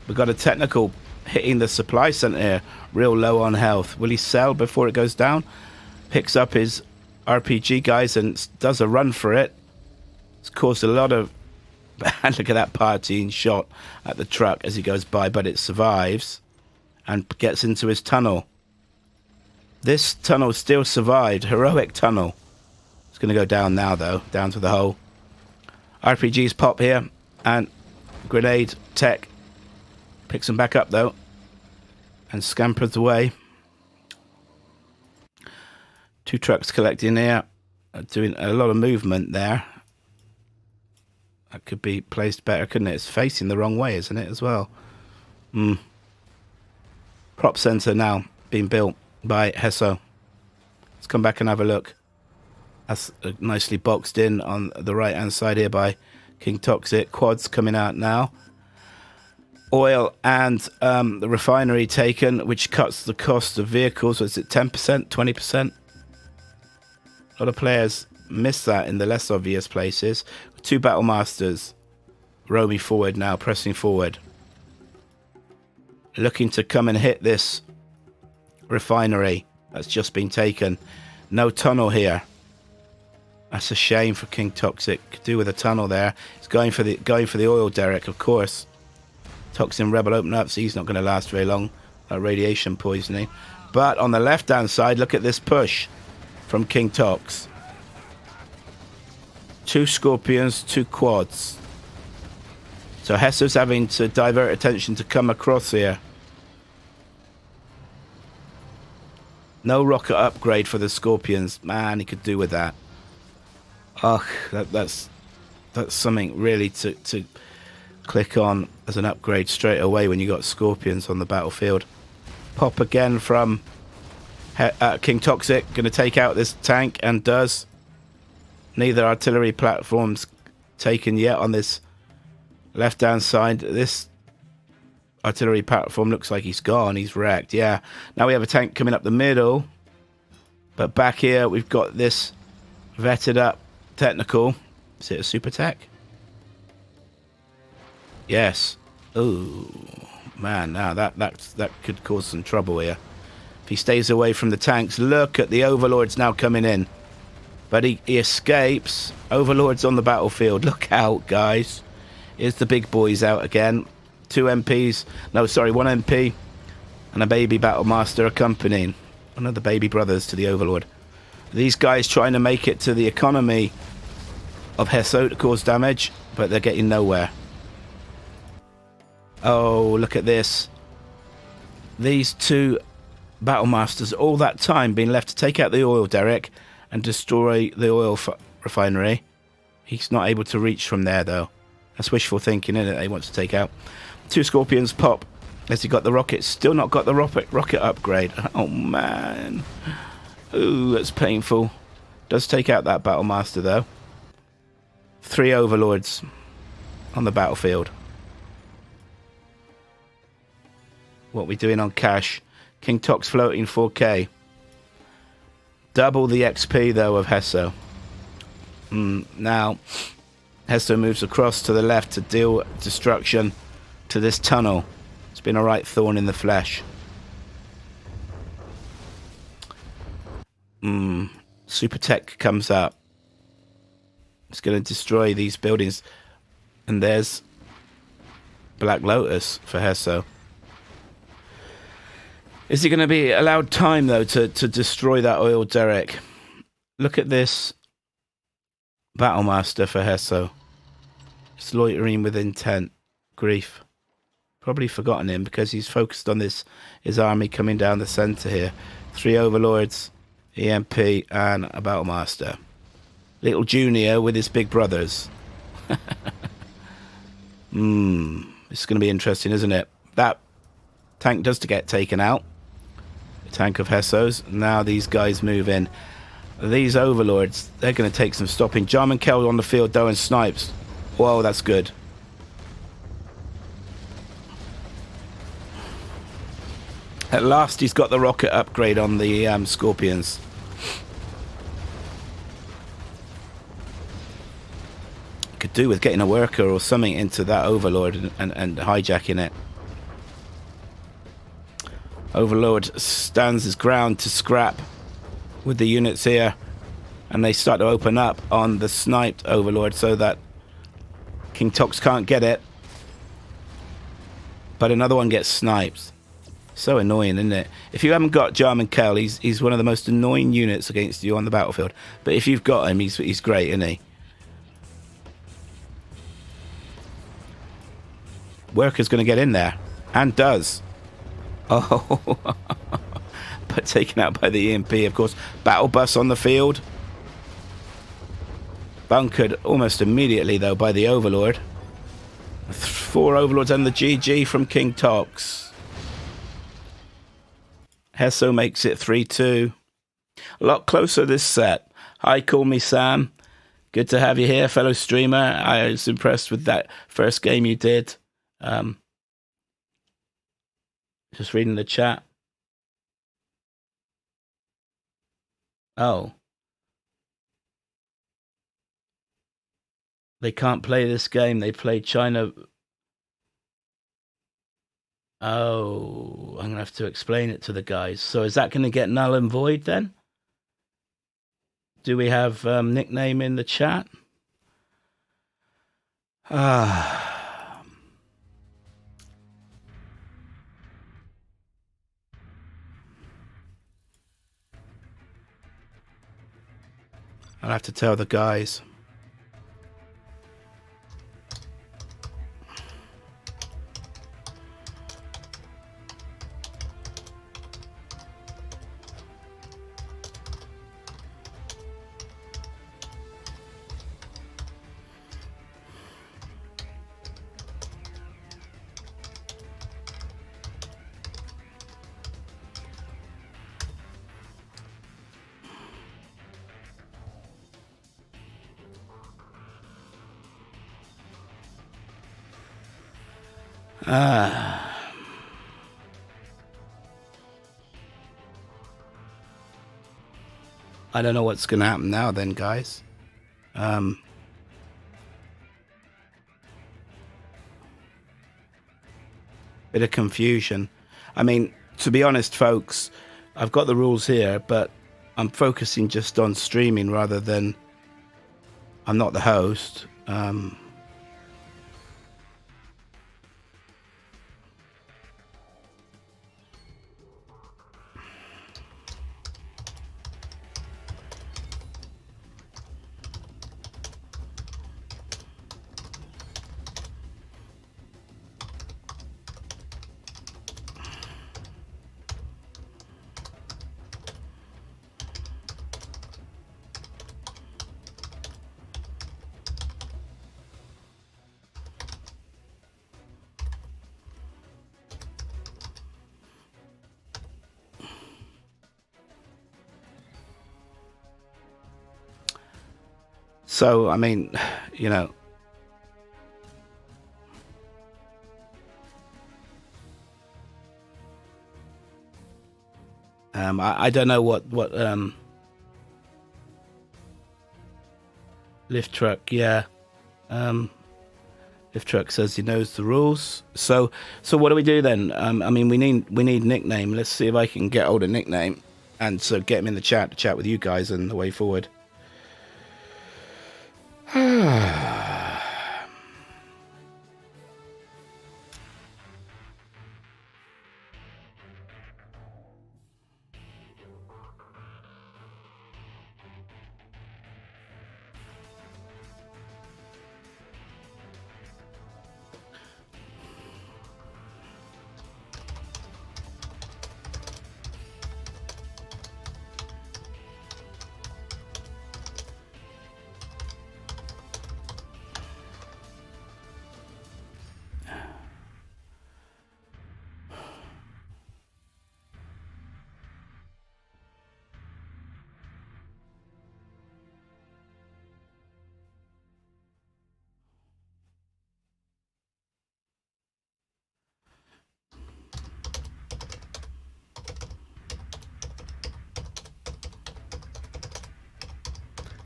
we've got a technical hitting the supply center here. Real low on health. Will he sell before it goes down? Picks up his RPG guys and does a run for it. It's caused a lot of... Look at that partying shot at the truck as he goes by, but it survives and gets into his tunnel. This tunnel still survived. Heroic tunnel. It's going to go down now, though. Down to the hole. RPGs pop here, and grenade tech picks them back up, though, and scampers away. 2 trucks collecting here, doing a lot of movement there. That could be placed better, couldn't it? It's facing the wrong way, isn't it, as well? Prop center now being built by Heso. Let's come back and have a look. That's nicely boxed in on the right hand side here by Kin9TOXIC. Quads coming out now. Oil and the refinery taken, which cuts the cost of vehicles. So is it 10%, 20%? A lot of players miss that in the less obvious places. 2 battle masters roaming forward now, pressing forward. looking to come and hit this refinery that's just been taken. No tunnel here. That's a shame for Kin9TOXIC. Could do with a tunnel there. He's going for the oil derrick, of course. Toxin Rebel open up, so he's not going to last very long. Radiation poisoning. But on the left-hand side, look at this push from Kin9TOX. 2 Scorpions, 2 quads. So Heso's having to divert attention to come across here. No rocket upgrade for the Scorpions. Man, he could do with that. Ugh, that's something really to click on as an upgrade straight away when you got Scorpions on the battlefield. Pop again from Kin9TOXIC. Going to take out this tank, and does. Neither artillery platforms taken yet on this left-hand side. This artillery platform looks like he's gone. He's wrecked. Yeah. Now we have a tank coming up the middle. But back here, we've got this vetted up technical. Is it a super tech? Yes. Oh, man. Now that could cause some trouble here. If he stays away from the tanks. Look at the Overlords now coming in. But he escapes. Overlord's on the battlefield. Look out, guys. Here's the big boys out again. 2 MPs. No, sorry, 1 MP. And a baby Battlemaster accompanying. One of the baby brothers to the Overlord. These guys trying to make it to the economy of Heso to cause damage. But they're getting nowhere. Oh, look at this. These 2 Battlemasters all that time being left to take out the oil derrick and destroy the oil refinery. He's not able to reach from there, though. That's wishful thinking, isn't it? They want to take out. 2 Scorpions pop. Has he got the rockets? Still not got the rocket upgrade. Oh, man. Ooh, that's painful. Does take out that Battlemaster, though. 3 Overlords on the battlefield. What we doing on cash? Kin9TOX floating 4K. Double the XP, though, of Heso. Now, Heso moves across to the left to deal destruction to this tunnel. It's been a right thorn in the flesh. Super tech comes up. It's going to destroy these buildings. And there's Black Lotus for Heso. Is he going to be allowed time, though, to destroy that oil derrick? Look at this Battlemaster for Heso. It's loitering with intent. Grief. Probably forgotten him because he's focused on his army coming down the centre here. 3 Overlords, EMP, and a Battlemaster. Little Junior with his big brothers. It's going to be interesting, isn't it? That tank does to get taken out. Tank of Heso's. Now these guys move in. These Overlords, they're going to take some stopping. Jarman Kell on the field, though, and snipes. Whoa, that's good. At last, he's got the rocket upgrade on the Scorpions. Could do with getting a worker or something into that Overlord and hijacking it. Overlord stands his ground to scrap with the units here, and they start to open up on the sniped Overlord so that Kin9TOX can't get it, but another one gets sniped. So annoying, isn't it? If you haven't got Jarman Kell, he's one of the most annoying units against you on the battlefield, but if you've got him, he's great, isn't he? Worker's going to get in there, and does. Oh, but taken out by the EMP, of course. Battle bus on the field. Bunkered almost immediately, though, by the Overlord. 4 Overlords and the GG from Kin9TOX. Heso makes it 3-2. A lot closer this set. Hi, call me Sam. Good to have you here, fellow streamer. I was impressed with that first game you did. Just reading the chat. Oh. They can't play this game. They play China. Oh, I'm gonna have to explain it to the guys. So is that gonna get null and void then? Do we have nickname in the chat? Ah. I'll have to tell the guys. I don't know what's going to happen now then, guys. Bit of confusion. I mean, to be honest, folks, I've got the rules here, but I'm focusing just on streaming rather than... I'm not the host. So, I mean, you know, I don't know what Lift Truck, yeah. Lift Truck says he knows the rules. So what do we do then? I mean, we need nickname. Let's see if I can get hold of nickname, and so get him in the chat to chat with you guys and the way forward.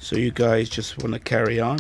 So you guys just want to carry on?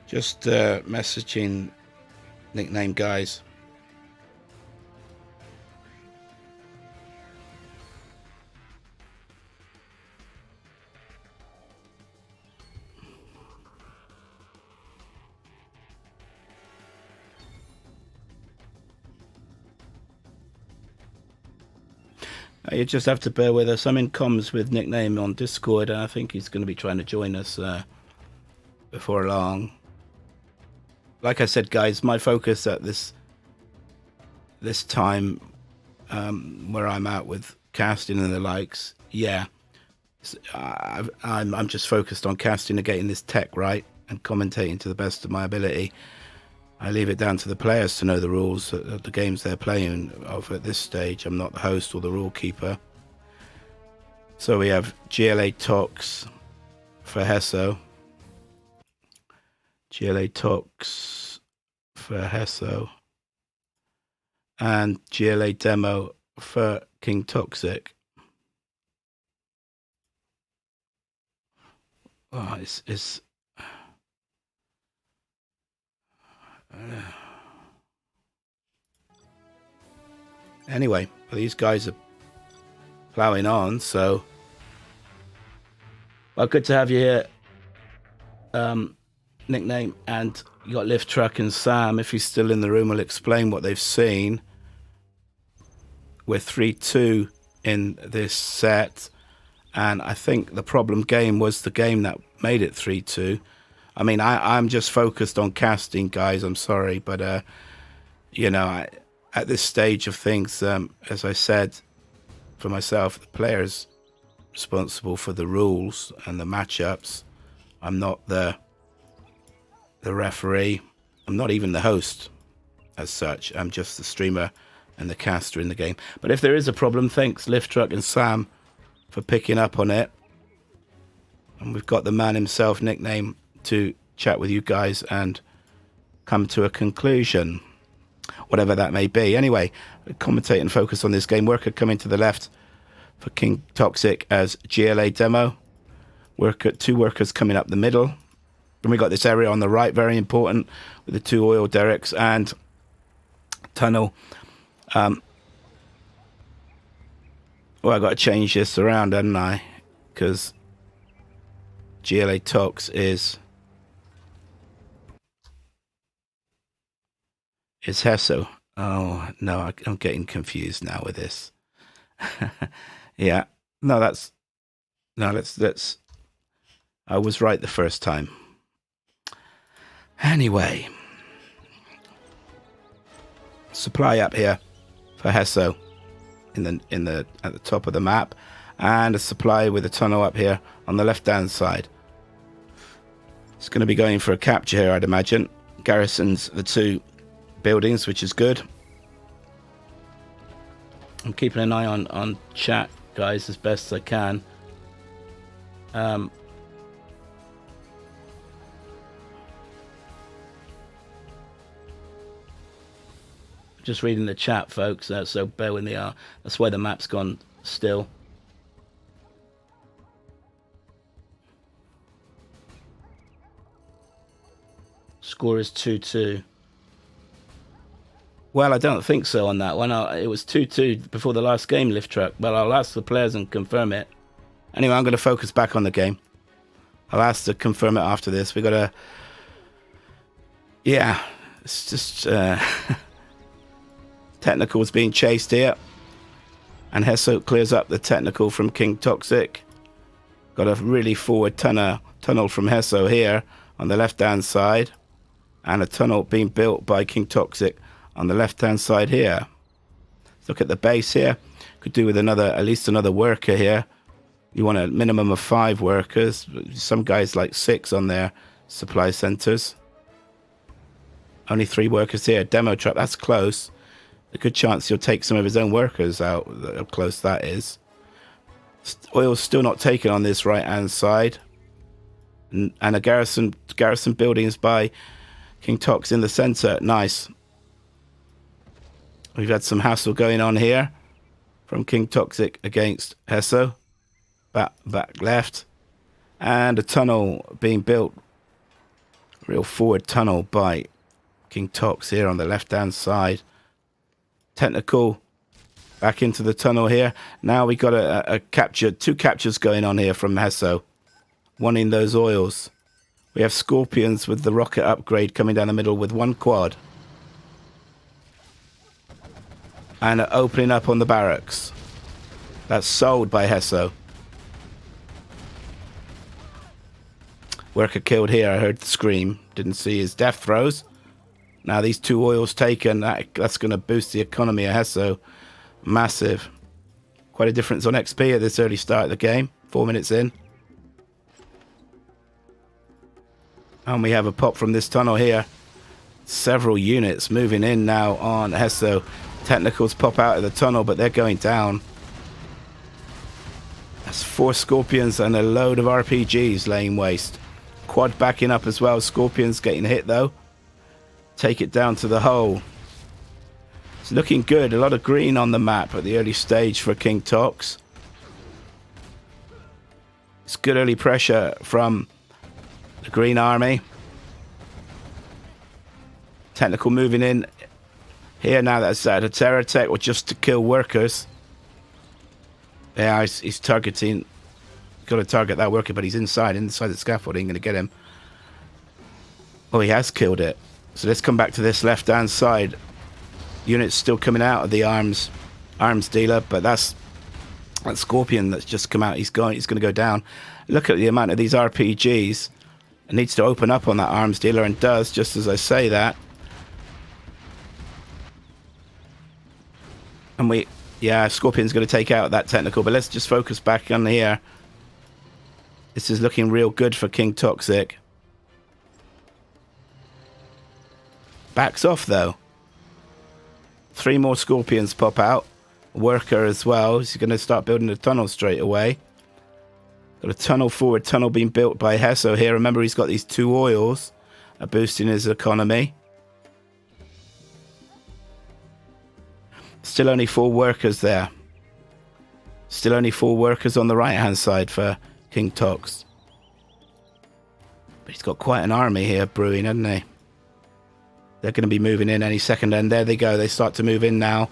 Just messaging nickname guys. You just have to bear with us. I'm in comms with Nickname on Discord, and I think he's going to be trying to join us before long. Like I said, guys, my focus at this time, where I'm at with casting and the likes, yeah, I'm just focused on casting and getting this tech right and commentating to the best of my ability. I leave it down to the players to know the rules of the games they're playing of at this stage. I'm not the host or the rule keeper. So we have Kin9TOXIC for Heso. Kin9TOXIC for Heso. And GLA Demo for Kin9TOXIC. Oh, it's anyway, these guys are plowing on, so well, good to have you here, Nickname, and you got Lift Truck and Sam. If he's still in the room, will explain what they've seen. We're 3-2 in this set, and I think the problem game was the game that made it 3-2. I mean, I'm just focused on casting, guys. I'm sorry, but you know, at this stage of things, as I said, for myself, the player's responsible for the rules and the matchups. I'm not the referee. I'm not even the host as such. I'm just the streamer and the caster in the game. But if there is a problem, thanks Lift Truck and Sam for picking up on it. And we've got the man himself, Nickname, to chat with you guys and come to a conclusion, whatever that may be. Anyway, commentate and focus on this game. Worker coming to the left for Kin9TOXIC as GLA Demo. Two workers coming up the middle. And we got this area on the right, very important, with the 2 oil derricks and tunnel. Well, I got to change this around, hadn't I? Because Kin9TOXIC is Heso. Oh no, I'm getting confused now with this. Yeah, no, let's. I was right the first time. Anyway, supply up here for Heso at the top of the map, and a supply with a tunnel up here on the left-hand side. It's going to be going for a capture here, I'd imagine. Garrisons the 2 buildings, which is good. I'm keeping an eye on chat, guys, as best I can. Just reading the chat, folks, so bear with me. That's why the map's gone still. Score is 2-2. Well, I don't think so on that one. It was 2-2 before the last game, Lift Truck. But I'll ask the players and confirm it. Anyway, I'm going to focus back on the game. I'll ask to confirm it after this. We got to... Yeah, it's just... Technical's being chased here. And Heso clears up the technical from Kin9TOXIC. Got a really forward tunnel from Heso here on the left-hand side. And a tunnel being built by Kin9TOXIC on the left-hand side here. Look at the base here. Could do with at least another worker here. You want a minimum of 5 workers. Some guys like 6 on their supply centers. Only 3 workers here. Demo truck, that's close. A good chance he'll take some of his own workers out. How close that is. Oil's still not taken on this right-hand side. And a garrison buildings by Kin9TOXIC in the center. Nice. We've had some hassle going on here from Kin9TOXIC against Heso. Back left. And a tunnel being built. Real forward tunnel by Kin9TOXIC here on the left-hand side. Technical back into the tunnel here. Now we got a capture, 2 captures going on here from Heso, wanting those oils. We have Scorpions with the rocket upgrade coming down the middle with 1 quad. And opening up on the barracks. That's sold by Heso. Worker killed here. I heard the scream. Didn't see his death throws. Now these 2 oils taken. That's going to boost the economy of Heso. Massive. Quite a difference on XP at this early start of the game. 4 minutes in. And we have a pop from this tunnel here. Several units moving in now on Heso. Technicals pop out of the tunnel, but they're going down. That's 4 Scorpions and a load of RPGs laying waste. Quad backing up as well. Scorpions getting hit though. Take it down to the hole. It's looking good. A lot of green on the map at the early stage for Kin9TOXIC. It's good early pressure from the green army. Technical moving in here now. That's out of terror tech or just to kill workers. Yeah, he's targeting. Got to target that worker, but he's inside the scaffolding. Going to get him. Oh, he has killed it. So let's come back to this left-hand side. Units still coming out of the arms dealer, but that's that Scorpion that's just come out. He's going to go down. Look at the amount of these RPGs. It needs to open up on that arms dealer, and does, just as I say that. And yeah, Scorpion's going to take out that technical, but let's just focus back on here. This is looking real good for Kin9TOXIC. Backs off though. 3 more Scorpions pop out. Worker as well. He's going to start building a tunnel straight away. Got a tunnel forward, tunnel being built by Heso here. Remember, he's got these 2 oils boosting his economy. Still only 4 workers there. Still only 4 workers on the right hand side for Kin9TOXIC. But he's got quite an army here brewing, hasn't he? They're going to be moving in any second, and there they go. They start to move in now.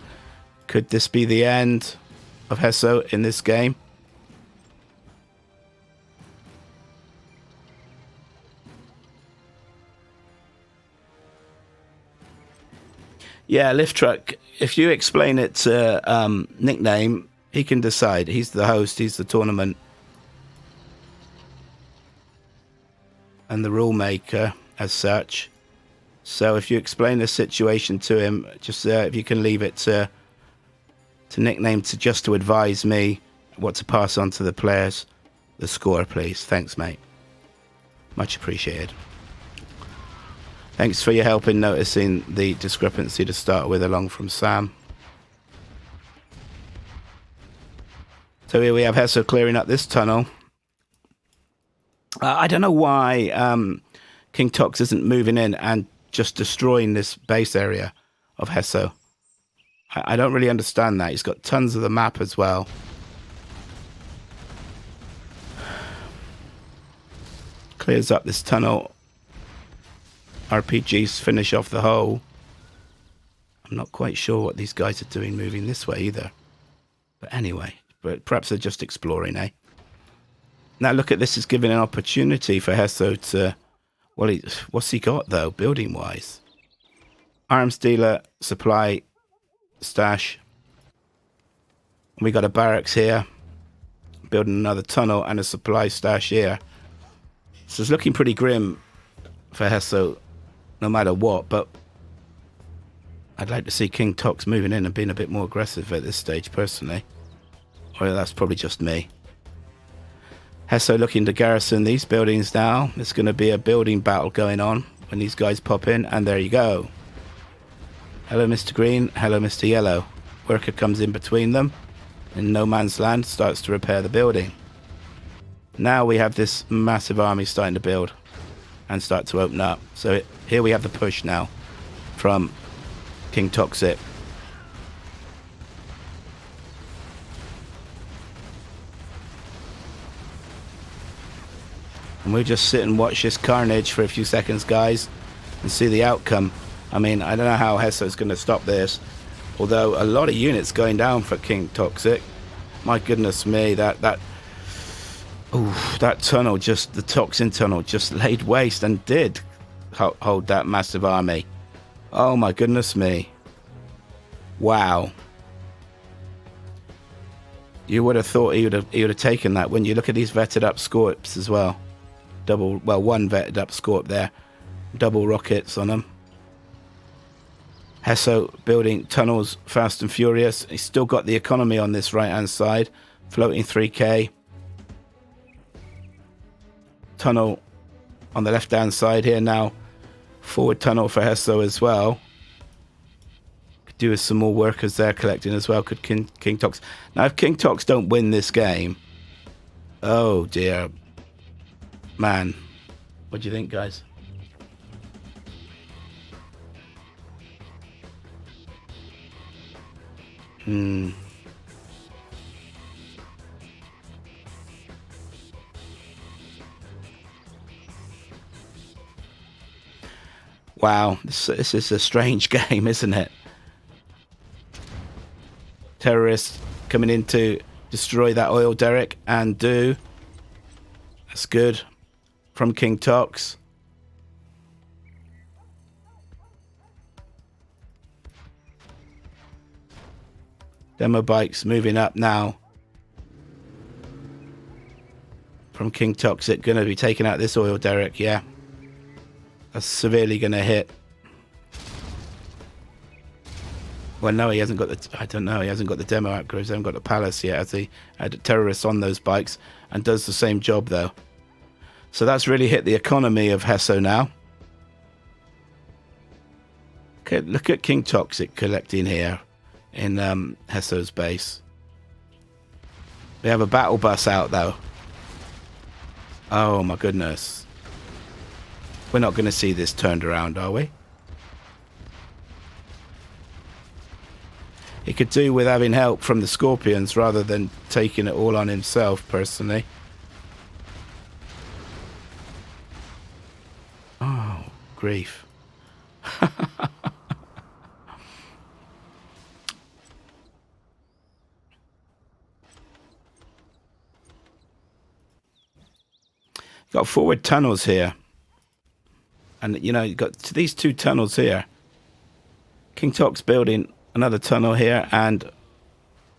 Could this be the end of Heso in this game? Yeah, Lift Truck, if you explain it to Nickname, he can decide. He's the host, he's the tournament and the rule maker as such. So if you explain the situation to him, just if you can leave it to Nickname to advise me what to pass on to the players, the score, please. Thanks, mate. Much appreciated. Thanks for your help in noticing the discrepancy to start with, along from Sam. So here we have Heso clearing up this tunnel. I don't know why Kin9TOXIC isn't moving in and just destroying this base area of Heso. I don't really understand that. He's got tons of the map as well. Clears up this tunnel. RPGs finish off the hole. I'm not quite sure what these guys are doing moving this way either. But anyway, but perhaps they're just exploring, eh? Now look at this, is giving an opportunity for Heso to... Well, what's he got though, building wise? Arms dealer, supply, stash. We got a barracks here, building another tunnel, and a supply stash here. So it's looking pretty grim for Heso, no matter what. But I'd like to see Kin9TOXIC moving in and being a bit more aggressive at this stage, personally. Or that's probably just me. Heso looking to garrison these buildings now. There's going to be a building battle going on when these guys pop in, and there you go. Hello, Mr. Green. Hello, Mr. Yellow. Worker comes in between them. In no man's land, starts to repair the building. Now we have this massive army starting to build and start to open up. So here we have the push now from Kin9TOXIC. And we'll just sit and watch this carnage for a few seconds, guys, and see the outcome. I mean, I don't know how Heso's going to stop this. Although a lot of units going down for Kin9TOXIC. My goodness me, that tunnel, just the toxin tunnel, just laid waste and did hold that massive army. Oh my goodness me. Wow. You would have thought he would have taken that. When you look at these vetted up scorps as well, one vetted up scorp there, double rockets on them. Heso building tunnels fast and furious. He's still got the economy on this right hand side, floating 3k. Tunnel on the left hand side here now. Forward tunnel for Heso as well. Could do with some more workers there collecting as well. Could Kin9TOXIC. Now if Kin9TOXIC don't win this game, oh dear, man. What do you think, guys? Wow, this is a strange game, isn't it? Terrorists coming in to destroy that oil derrick, and do. That's good from Kin9TOXIC. Demo bikes moving up now from Kin9TOXIC. Going to be taking out this oil derrick, yeah. That's severely going to hit. Well, no, he hasn't got the... I don't know. He hasn't got the demo upgrades. He hasn't got the palace yet, as he had terrorists on those bikes, and does the same job, though. So that's really hit the economy of Heso now. Okay, look at Kin9TOXIC collecting here in Heso's base. They have a battle bus out, though. Oh, my goodness. We're not going to see this turned around, are we? He could do with having help from the Scorpions rather than taking it all on himself, personally. Oh, grief. Got forward tunnels here. And, you know, you've got these two tunnels here. Kin9TOXIC building another tunnel here, and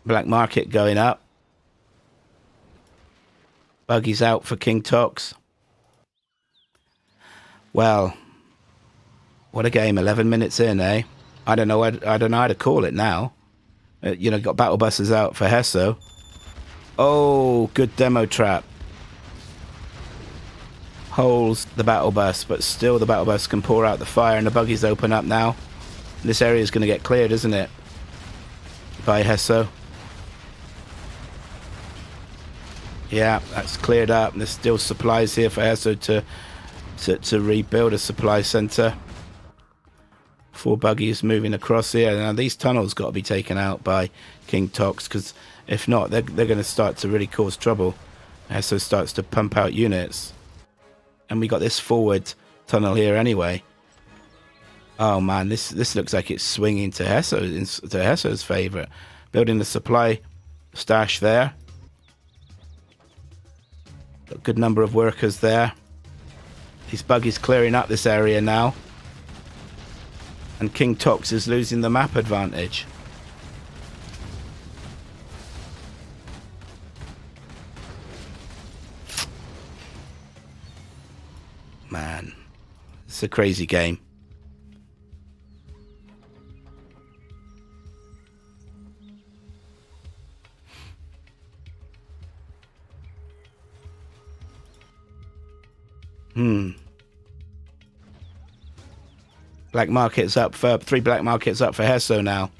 black market going up. Buggies out for Kin9TOXIC. Well, what a game. 11 minutes in, eh? I don't know how to call it now. You know, got battle buses out for Heso. Oh, good demo trap. Holds the battle bus, but still the battle bus can pour out the fire, and the buggies open up now. This area is going to get cleared, isn't it? By Heso. Yeah, that's cleared up. There's still supplies here for Heso to rebuild a supply center. 4 buggies moving across here. Now these tunnels got to be taken out by Kin9TOXIC, because if not, they're going to start to really cause trouble. Heso starts to pump out units. And we got this forward tunnel here anyway. Oh man, this looks like it's swinging to Heso's favour. Building the supply stash there. Got a good number of workers there. These buggies clearing up this area now. And Kin9TOXIC is losing the map advantage. Man, it's a crazy game. Black markets up for 3 black markets up for Heso now.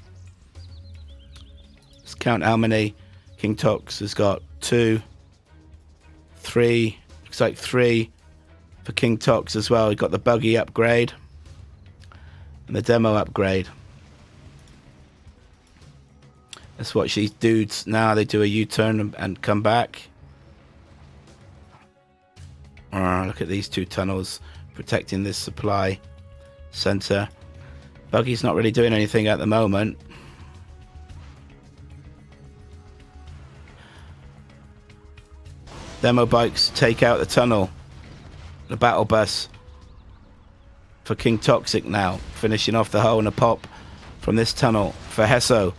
Let's count how many. Kin9TOXIC has got 2, 3. Looks like 3 for Kin9TOXIC as well. We've got the buggy upgrade and the demo upgrade. Let's watch these dudes now. They do a U-turn and come back. Look at these 2 tunnels protecting this supply center. Buggy's not really doing anything at the moment. Demo bikes take out the tunnel. The battle bus for Kin9TOXIC now, finishing off the hole and a pop from this tunnel for Heso.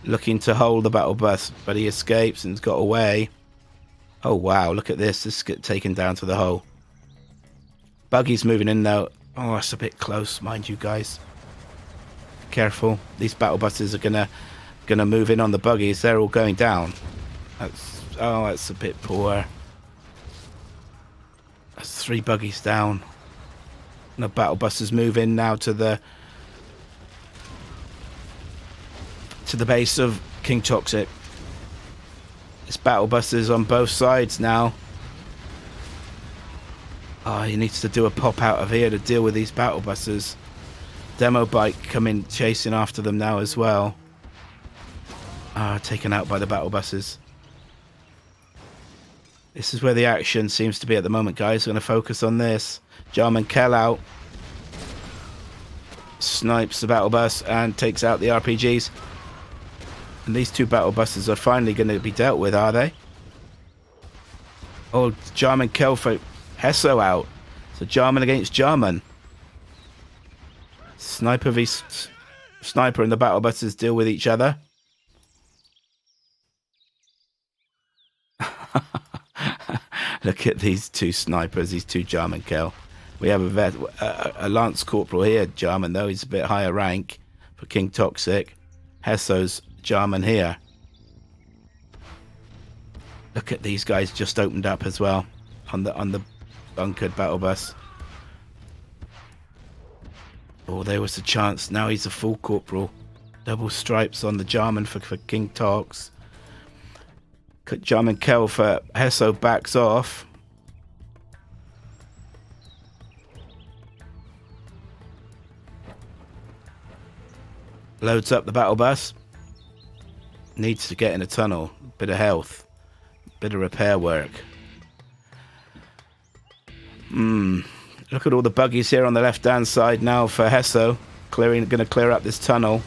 looking to hold the battle bus, but he escapes and's got away. Oh wow, look at this. This gets taken down to the hole. Buggy's moving in though. Oh, that's a bit close, mind you guys. Careful. These battle buses are gonna move in on the buggies. They're all going down. That's a bit poor. That's 3 buggies down. And the battle buses move in now to the base of Kin9TOXIC. It's battle buses on both sides now. Oh, he needs to do a pop out of here to deal with these battle buses. Demo bike coming chasing after them now as well. Taken out by the battle buses. This is where the action seems to be at the moment, guys. We're going to focus on this. Jarman Kell out. Snipes the battle bus and takes out the RPGs. And these 2 battle buses are finally going to be dealt with, are they? Oh, Jarman Kell for Heso out. So Jarman against Jarman. Sniper v Sniper and the battle buses deal with each other. Look at these 2 snipers, these 2 Jarman Kell. We have a Lance Corporal here, Jarman, though. He's a bit higher rank for Kin9TOXIC. Heso's Jarman here. Look at these guys just opened up as well on the bunkered battle bus. Oh, there was a chance. Now he's a full corporal. Double stripes on the Jarman for Kin9TOX. Jarman Kell for Heso backs off. Loads up the battle bus. Needs to get in a tunnel. Bit of health. Bit of repair work. Look at all the buggies here on the left hand side now for Heso. Going to clear up this tunnel.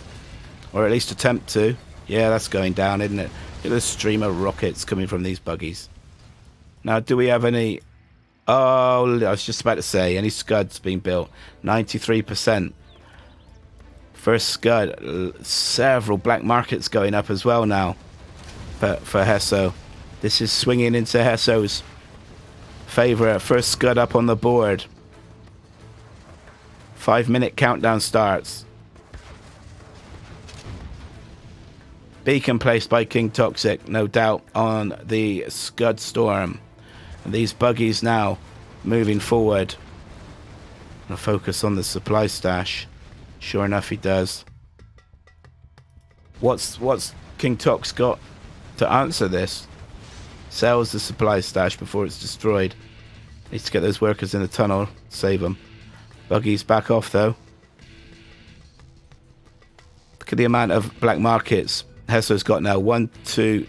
Or at least attempt to. Yeah, that's going down, isn't it? Look at the stream of rockets coming from these buggies. Now, do we have any... Oh, I was just about to say, any scuds being built? 93%. First scud. Several black markets going up as well now for Heso. This is swinging into Heso's favour. First scud up on the board. 5-minute countdown starts. Beacon placed by Kin9TOXIC, no doubt, on the Scud Storm. And these buggies now moving forward. I'll focus on the supply stash. Sure enough, he does. What's Kin9TOXIC got to answer this? Sells the supply stash before it's destroyed. Needs to get those workers in the tunnel, save them. Buggies back off though. Look at the amount of black markets Heso's got now. 1, 2,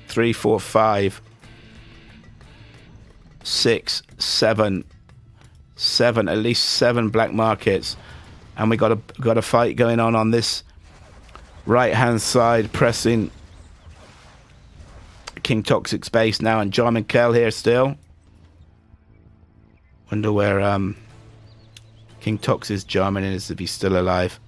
3, 4, 5, 6, 7. At least 7 black markets. And we got a fight going on this right hand side, pressing Kin9TOXIC's base now, and Jarman Kell here still. Wonder where Kin9TOXIC's Jarman is, if he's still alive.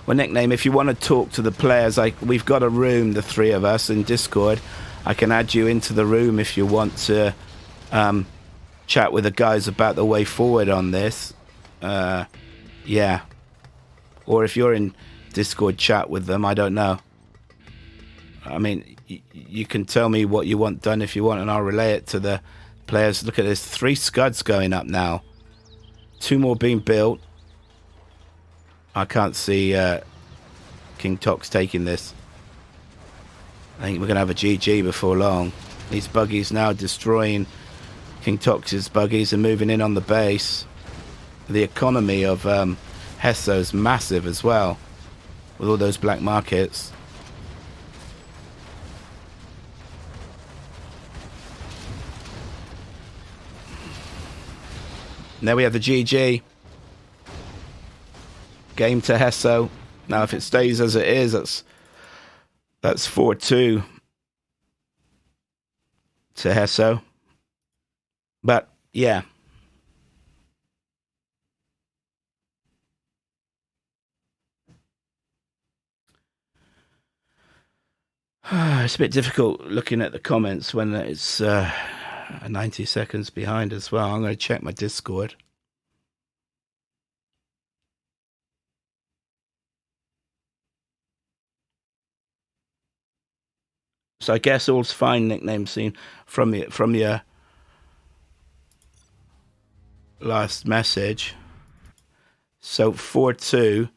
Well, Nickname, if you want to talk to the players, we've got a room, the 3 of us, in Discord. I can add you into the room if you want to chat with the guys about the way forward on this. Yeah. Or if you're in Discord, chat with them. I don't know. I mean, you can tell me what you want done if you want, and I'll relay it to the players. Look at this. 3 scuds going up now. 2 more being built. I can't see Kin9TOXIC taking this. I think we're going to have a GG before long. These buggies now destroying Kin9TOXIC's buggies and moving in on the base. The economy of Heso is massive as well, with all those black markets. And there we have the GG. Game to Heso. Now, if it stays as it is, that's 4-2 to Heso. But yeah. It's a bit difficult looking at the comments when it's 90 seconds behind as well. I'm going to check my Discord. So I guess all's fine, nickname seen from your last message. So 4-2,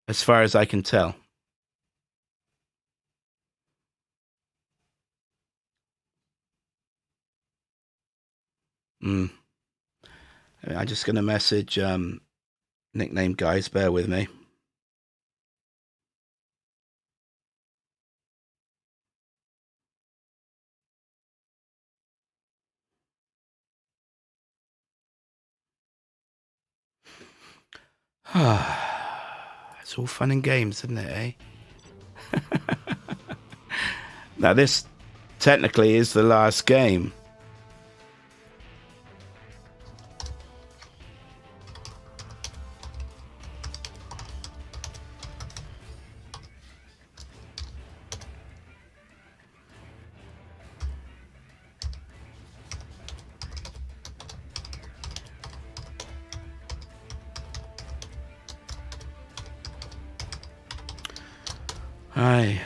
as far as I can tell. I'm just going to message nickname guys. Bear with me. It's all fun and games, isn't it, eh? Now, this technically is the last game. Aye.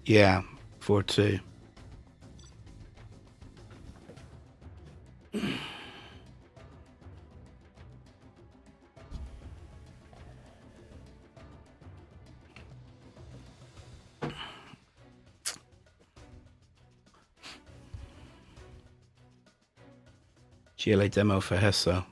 Yeah, 4-2. GLA demo for Heso.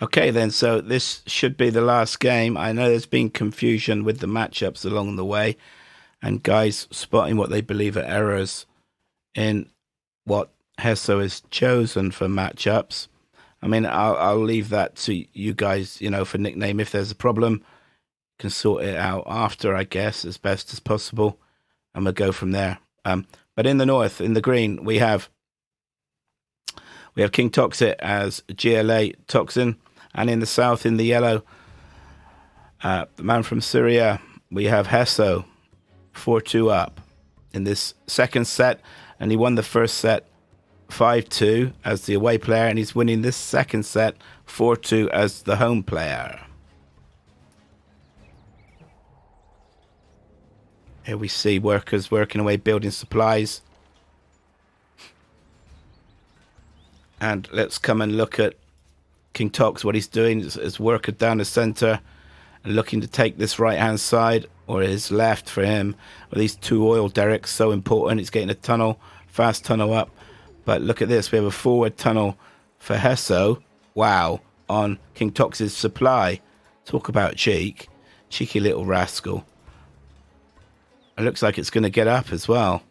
Okay, then, so this should be the last game. I know there's been confusion with the matchups along the way, and guys spotting what they believe are errors in what Heso has chosen for matchups. I mean, I'll leave that to you guys, you know, for nickname. If there's a problem, you can sort it out after, I guess, as best as possible, and we'll go from there. But in the north, in the green, we have Kin9TOXIC as GLA Toxin, and in the south, in the yellow, the man from Syria, we have Heso, 4-2 up in this second set, and he won the first set 5-2 as the away player, and he's winning this second set 4-2 as the home player. Here we see workers working away, building supplies. And let's come and look at Kin9TOXIC. What he's doing is worker down the center and looking to take this right-hand side, or his left for him. Well, these two oil derricks, so important. He's getting a tunnel, fast tunnel up. But look at this. We have a forward tunnel for Heso. Wow. On Kin9TOXIC's supply. Talk about cheek. Cheeky little rascal. It looks like it's going to get up as well.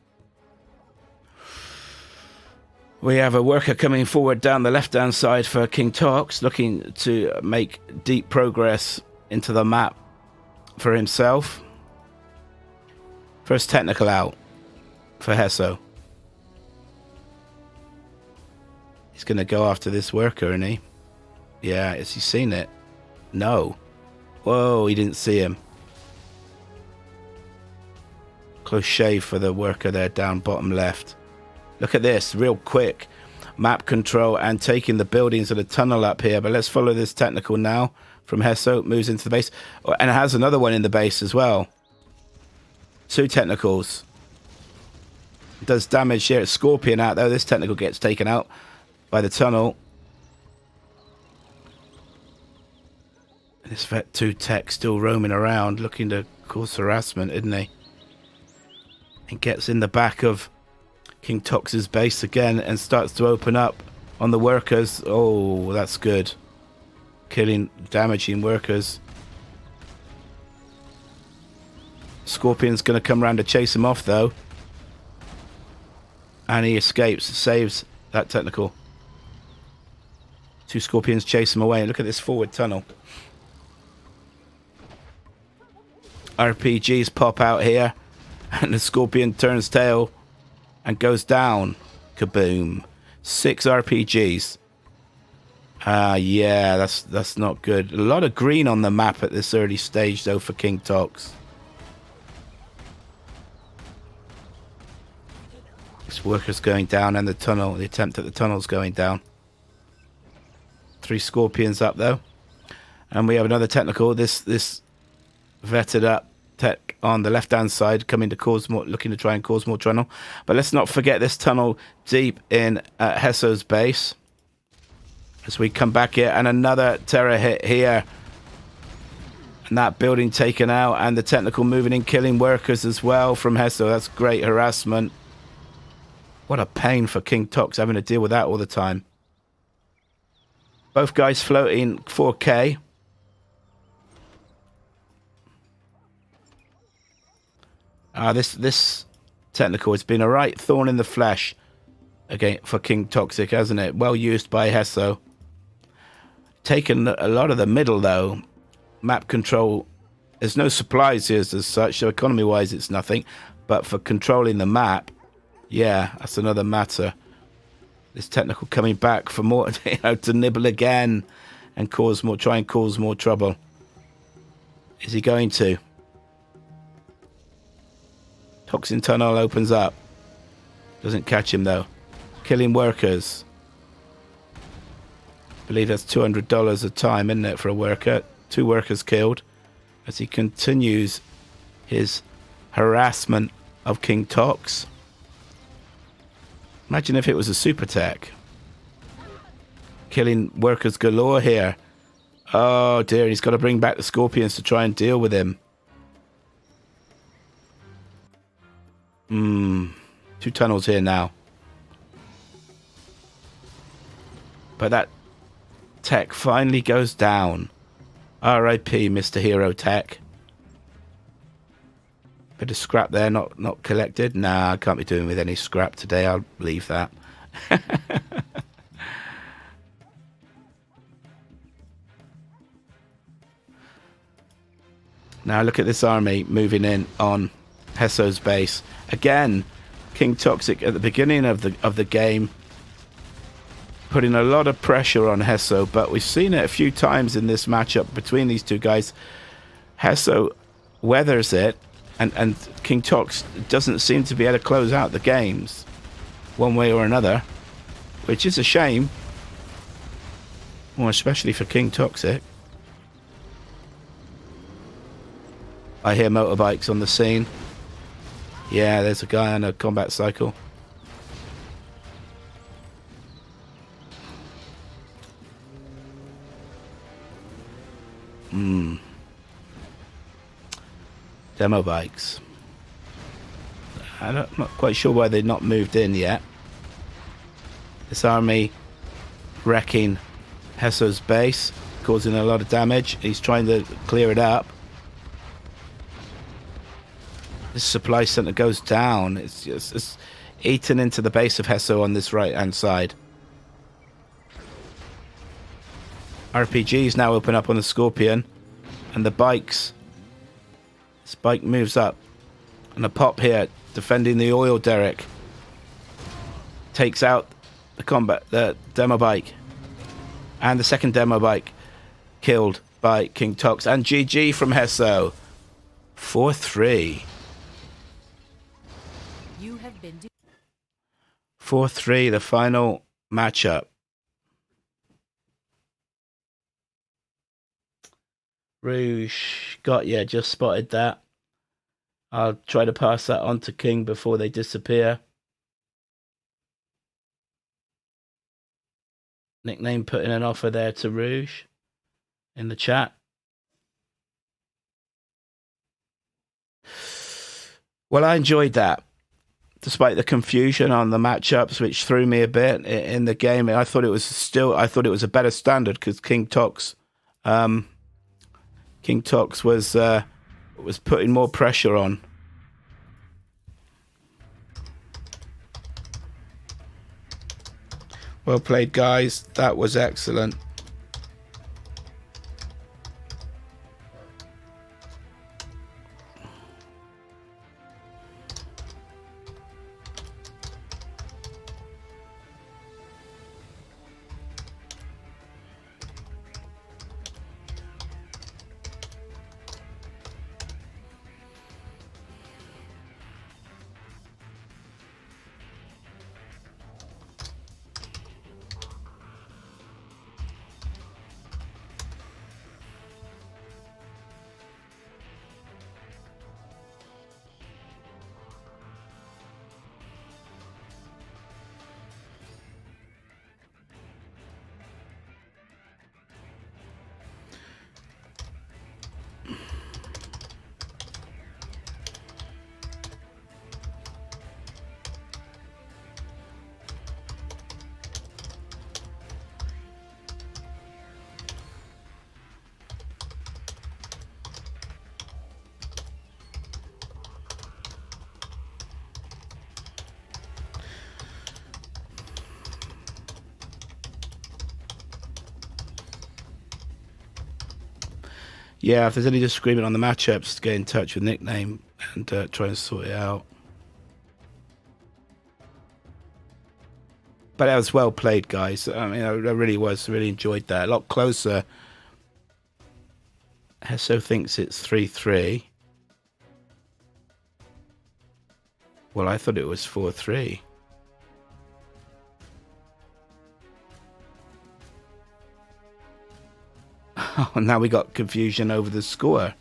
We have a worker coming forward down the left-hand side for Kin9TOXIC, looking to make deep progress into the map for himself. First technical out for Heso. He's going to go after this worker, isn't he? Yeah, has he seen it? No. Whoa, he didn't see him. Close shave for the worker there down bottom left. Look at this, real quick. Map control and taking the buildings of the tunnel up here. But let's follow this technical now from Heso. Moves into the base. And it has another one in the base as well. Two technicals. does damage here. It's Scorpion out, though. This technical gets taken out by the tunnel. This Vet 2 tech still roaming around, looking to cause harassment, isn't he? And gets in the back of Kin9TOXIC's base again and starts to open up on the workers. Oh, that's good. Damaging workers. Scorpion's going to come around to chase him off, though. And he escapes, saves that technical. 2 Scorpions chase him away. And look at this forward tunnel. RPGs pop out here. And the Scorpion turns tail and goes down. Kaboom. 6 RPGs. Yeah, that's not good. A lot of green on the map at this early stage, though, for Kin9TOXIC. This worker's going down, and the attempt at the tunnel's going down. 3 Scorpions up, though. And we have another technical. This vetted up tech on the left-hand side coming to cause more, looking to try and cause more trouble. But let's not forget this tunnel deep in Heso's base. As we come back here, and another terror hit here. And that building taken out, and the technical moving in, killing workers as well from Heso. That's great harassment. What a pain for Kin9TOXIC having to deal with that all the time. Both guys floating 4K. This technical has been a right thorn in the flesh again for Kin9TOXIC, hasn't it? Well used by Heso. Taken a lot of the middle, though. Map control. There's no supplies here as such, so economy-wise it's nothing. But for controlling the map, yeah, that's another matter. This technical coming back for more, to nibble again and try and cause more trouble. Is he going to? Toxin tunnel opens up. Doesn't catch him, though. Killing workers. I believe that's $200 a time, isn't it, for a worker? 2 workers killed as he continues his harassment of Kin9TOXIC. Imagine if it was a super tech. Killing workers galore here. Oh dear, he's got to bring back the Scorpions to try and deal with him. 2 tunnels here now. But that tech finally goes down. R.I.P. Mr. Hero Tech. Bit of scrap there, not collected. Nah, I can't be doing with any scrap today. I'll leave that. Now look at this army moving in on Heso's base. Again, Kin9TOXIC at the beginning of the game putting a lot of pressure on Heso, but we've seen it a few times in this matchup between these 2 guys. Heso weathers it. And Kin9TOXIC doesn't seem to be able to close out the games one way or another, which is a shame. Well, especially for Kin9TOXIC. I hear motorbikes on the scene. Yeah, there's a guy on a combat cycle. Demo bikes. I'm not quite sure why they've not moved in yet. This army wrecking Heso's base, causing a lot of damage. He's trying to clear it up. This supply center goes down. It's eaten into the base of Heso on this right-hand side. RPGs now open up on the Scorpion, and the bikes. This bike moves up, and a pop here defending the oil derrick takes out the demo bike, and the second demo bike killed by Kin9TOXIC, and GG from Heso. 4-3. 4-3, the final matchup. Rouge, got ya, just spotted that. I'll try to pass that on to King before they disappear. Nickname putting an offer there to Rouge in the chat. Well, I enjoyed that, despite the confusion on the matchups, which threw me a bit in the game. I thought it was a better standard because Kin9TOXIC was putting more pressure on. Well played, guys. That was excellent. Yeah, if there's any disagreement on the matchups, get in touch with Nickname and try and sort it out. But that was well played, guys. I mean, I really enjoyed that. A lot closer. Heso thinks it's 3-3. Well, I thought it was 4-3. Oh, now we got confusion over the score.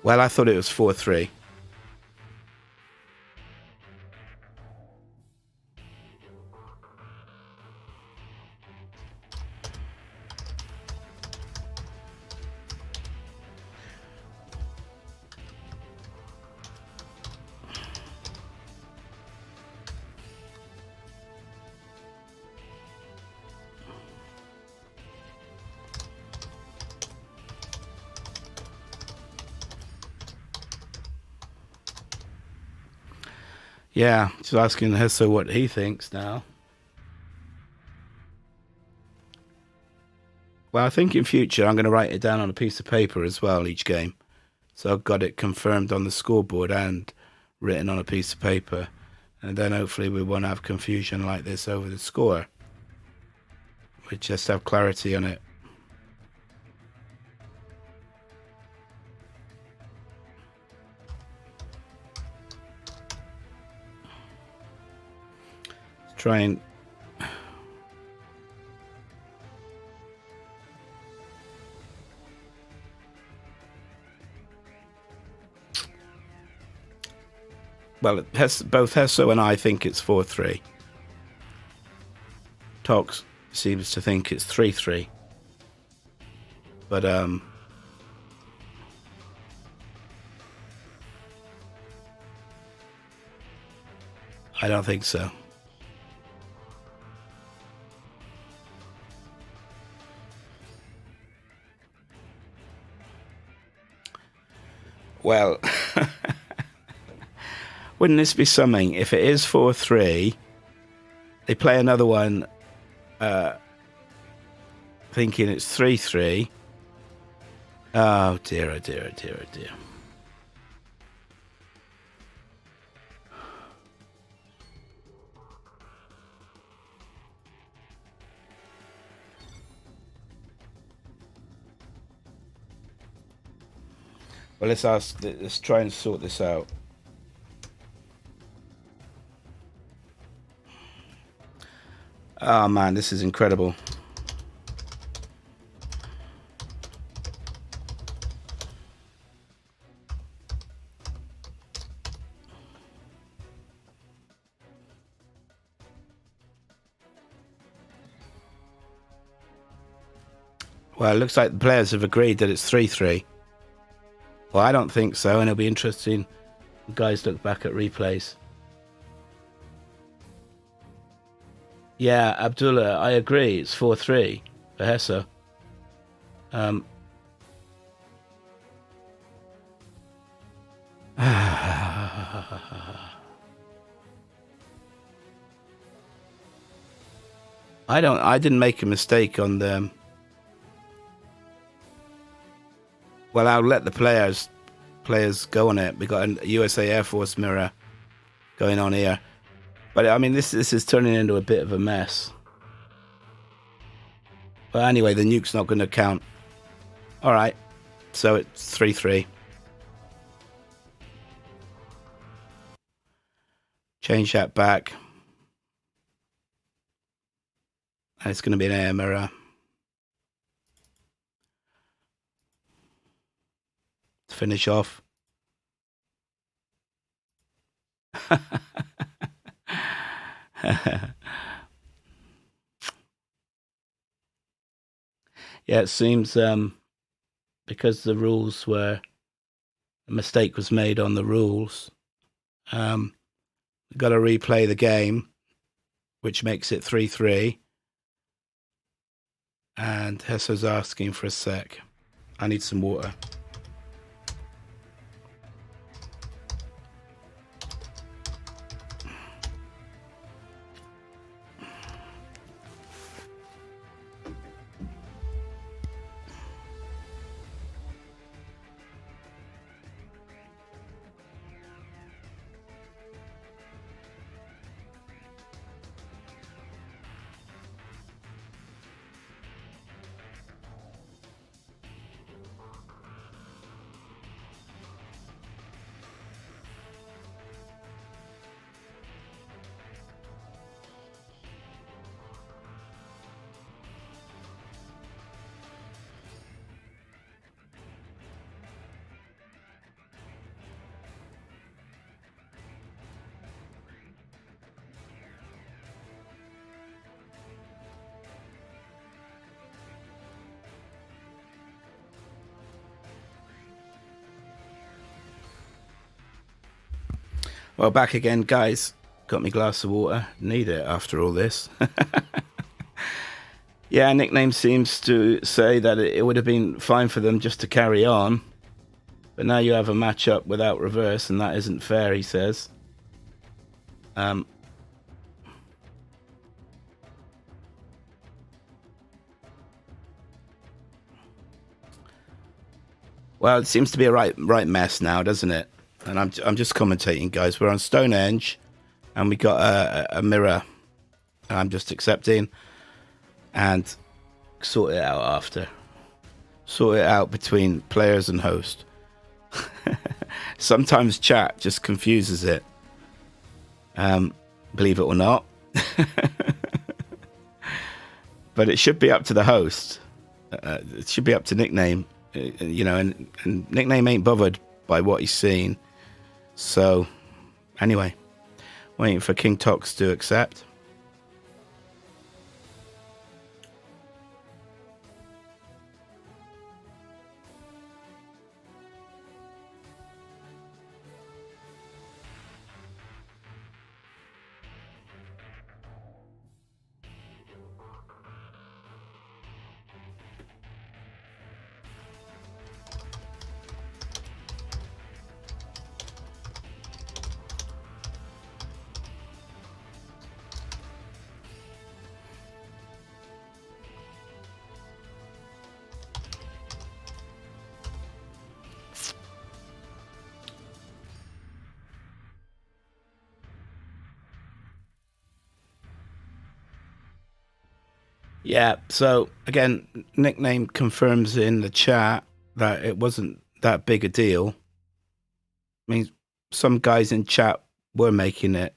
Well, I thought it was 4-3. Yeah, just asking Heso what he thinks now. Well, I think in future I'm going to write it down on a piece of paper as well, each game. So I've got it confirmed on the scoreboard and written on a piece of paper. And then hopefully we won't have confusion like this over the score. We just have clarity on it. Try and well, both Heso and I think it's 4-3. Tox seems to think it's 3-3. But I don't think so. Well, wouldn't this be something? If it is 4-3, they play another one thinking it's 3-3. Oh dear, oh dear, oh dear, oh dear. Well, let's try and sort this out. Oh man, this is incredible. Well, it looks like the players have agreed that it's 3-3. Well, I don't think so, and it'll be interesting. Guys, look back at replays. Yeah, Abdullah, I agree. It's 4-3 for Heso. I didn't make a mistake on the. Well, I'll let the players go on it. We got a USA Air Force mirror going on here. But I mean, this is turning into a bit of a mess. But anyway, the nuke's not going to count. All right, so it's 3-3. Change that back. And it's going to be an air mirror. To finish off. Yeah, it seems because the rules were a mistake was made on the rules. We've got to replay the game, which makes it 3-3. And Heso's asking for a sec. I need some water. Well, back again, guys. Got me glass of water. Need it after all this. Yeah, Nickname seems to say that it would have been fine for them just to carry on. But now you have a matchup without reverse, and that isn't fair, he says. Well, it seems to be a right mess now, doesn't it? And I'm just commentating, guys. We're on Stonehenge, and we got a mirror. I'm just accepting, and sort it out after. Sort it out between players and host. Sometimes chat just confuses it. Believe it or not. But it should be up to the host. It should be up to Nickname. You know, and Nickname ain't bothered by what he's seen. So, anyway, waiting for Kin9TOXIC to accept. Yeah, so again, Nickname confirms in the chat that it wasn't that big a deal. I mean, some guys in chat were making it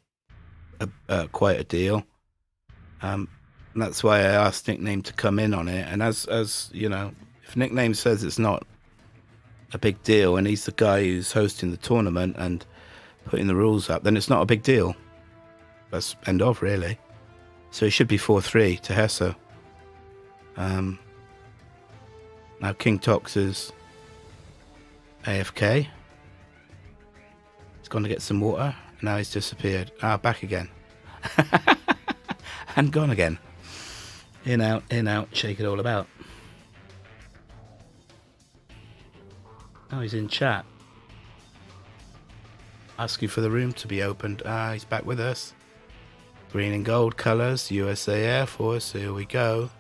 quite a deal. And that's why I asked Nickname to come in on it. And as you know, if Nickname says it's not a big deal and he's the guy who's hosting the tournament and putting the rules up, then it's not a big deal. That's end of, really. So it should be 4-3 to Heso. Now Kin9TOXIC is AFK. He's gone to get some water. And now he's disappeared. Back again. And gone again. In, out, shake it all about. Oh, he's in chat. Asking for the room to be opened. He's back with us. Green and gold colours, USA Air Force, here we go.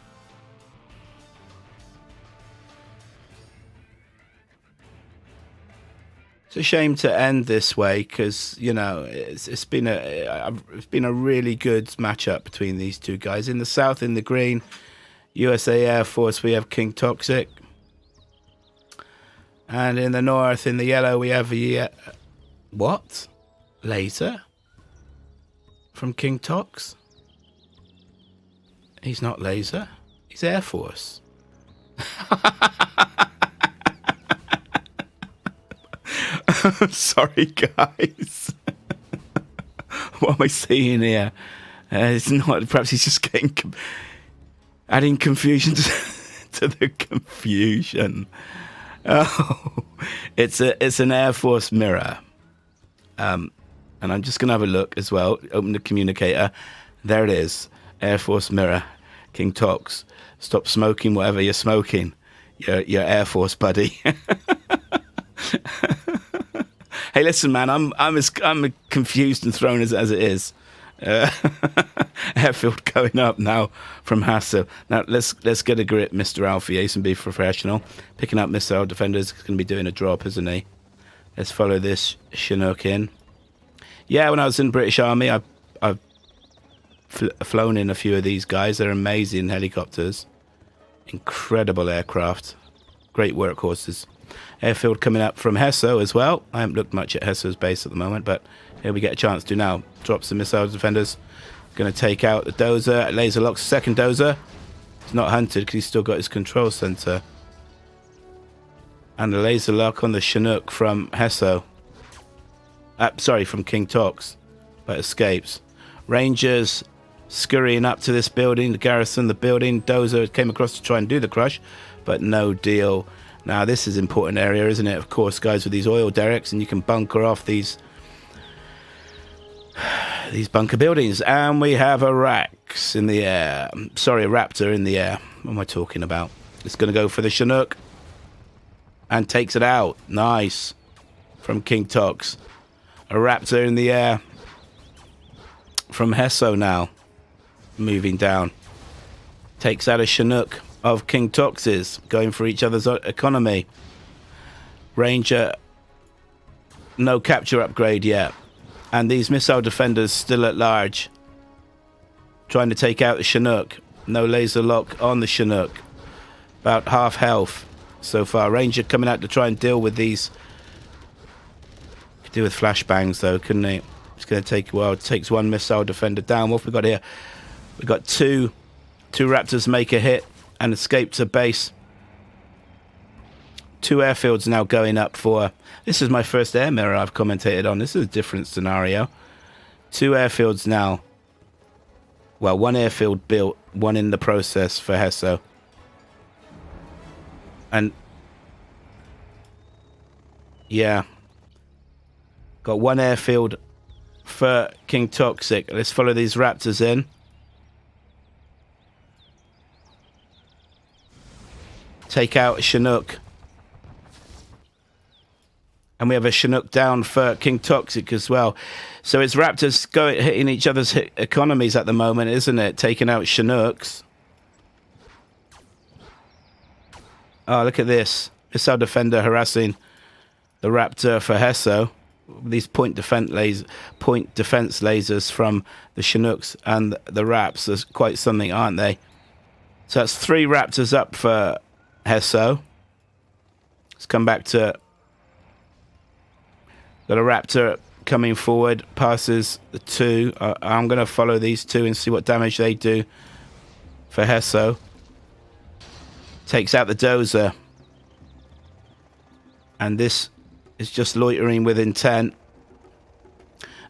It's a shame to end this way because, you know, it's been a really good matchup between these two guys. In the south, in the green, USA Air Force, we have Kin9TOXIC. And in the north, in the yellow, we have what? Laser? From Kin9TOXIC? He's not Laser. He's Air Force. Sorry, guys. What am I saying here? It's not. Perhaps he's just adding confusion to the confusion. Oh, it's an Air Force mirror. And I'm just gonna have a look as well. Open the communicator. There it is. Air Force mirror. Kin9TOXIC. Stop smoking whatever you're smoking. Your Air Force buddy. Hey, listen, man. I'm as confused and thrown as it is. Airfield going up now from Heso. Now let's get a grip, Mr. Alfie. Ace and be professional. Picking up missile defenders. He's going to be doing a drop, isn't he? Let's follow this Chinook in. Yeah, when I was in the British Army, I've flown in a few of these guys. They're amazing helicopters. Incredible aircraft. Great workhorses. Airfield coming up from Heso as well. I haven't looked much at Heso's base at the moment, but here we get a chance to now. Drops the missile defenders. Going to take out the dozer. Laser locks the second dozer. He's not hunted because he's still got his control center. And the laser lock on the Chinook from Heso. Sorry, from Kin9TOXIC, but escapes. Rangers scurrying up to this building, the garrison, the building. Dozer came across to try and do the crush, but no deal. Now, this is an important area, isn't it? Of course, guys, with these oil derricks, and you can bunker off these bunker buildings. And we have a Rax in the air. Sorry, a Raptor in the air. What am I talking about? It's going to go for the Chinook. And takes it out. Nice. From Kin9TOXIC. A Raptor in the air. From Heso now. Moving down. Takes out a Chinook of Kin9TOXIC's. Going for each other's economy. Ranger. No capture upgrade yet. And these missile defenders still at large. Trying to take out the Chinook. No laser lock on the Chinook. About half health so far. Ranger coming out to try and deal with these. Could do with flashbangs though, couldn't he? It's going to take a while. It takes one missile defender down. What have we got here? We've got two Raptors make a hit and escape to base. Two airfields now going up for... This is my first air mirror I've commentated on. This is a different scenario. Two airfields now. Well, one airfield built, one in the process for Heso. And... yeah. Got one airfield for Kin9TOXIC. Let's follow these Raptors in. Take out a Chinook. And we have a Chinook down for Kin9TOXIC as well. So it's Raptors hitting each other's economies at the moment, isn't it? Taking out Chinooks. Oh, look at this. Missile defender harassing the Raptor for Heso. These point defense lasers from the Chinooks and the Raps are quite something, aren't they? So that's three Raptors up for Heso. Let's come back to Got a raptor coming forward, passes the 2. I'm going to follow these 2 and see what damage they do for Heso. Takes out the dozer. And this is just loitering with intent.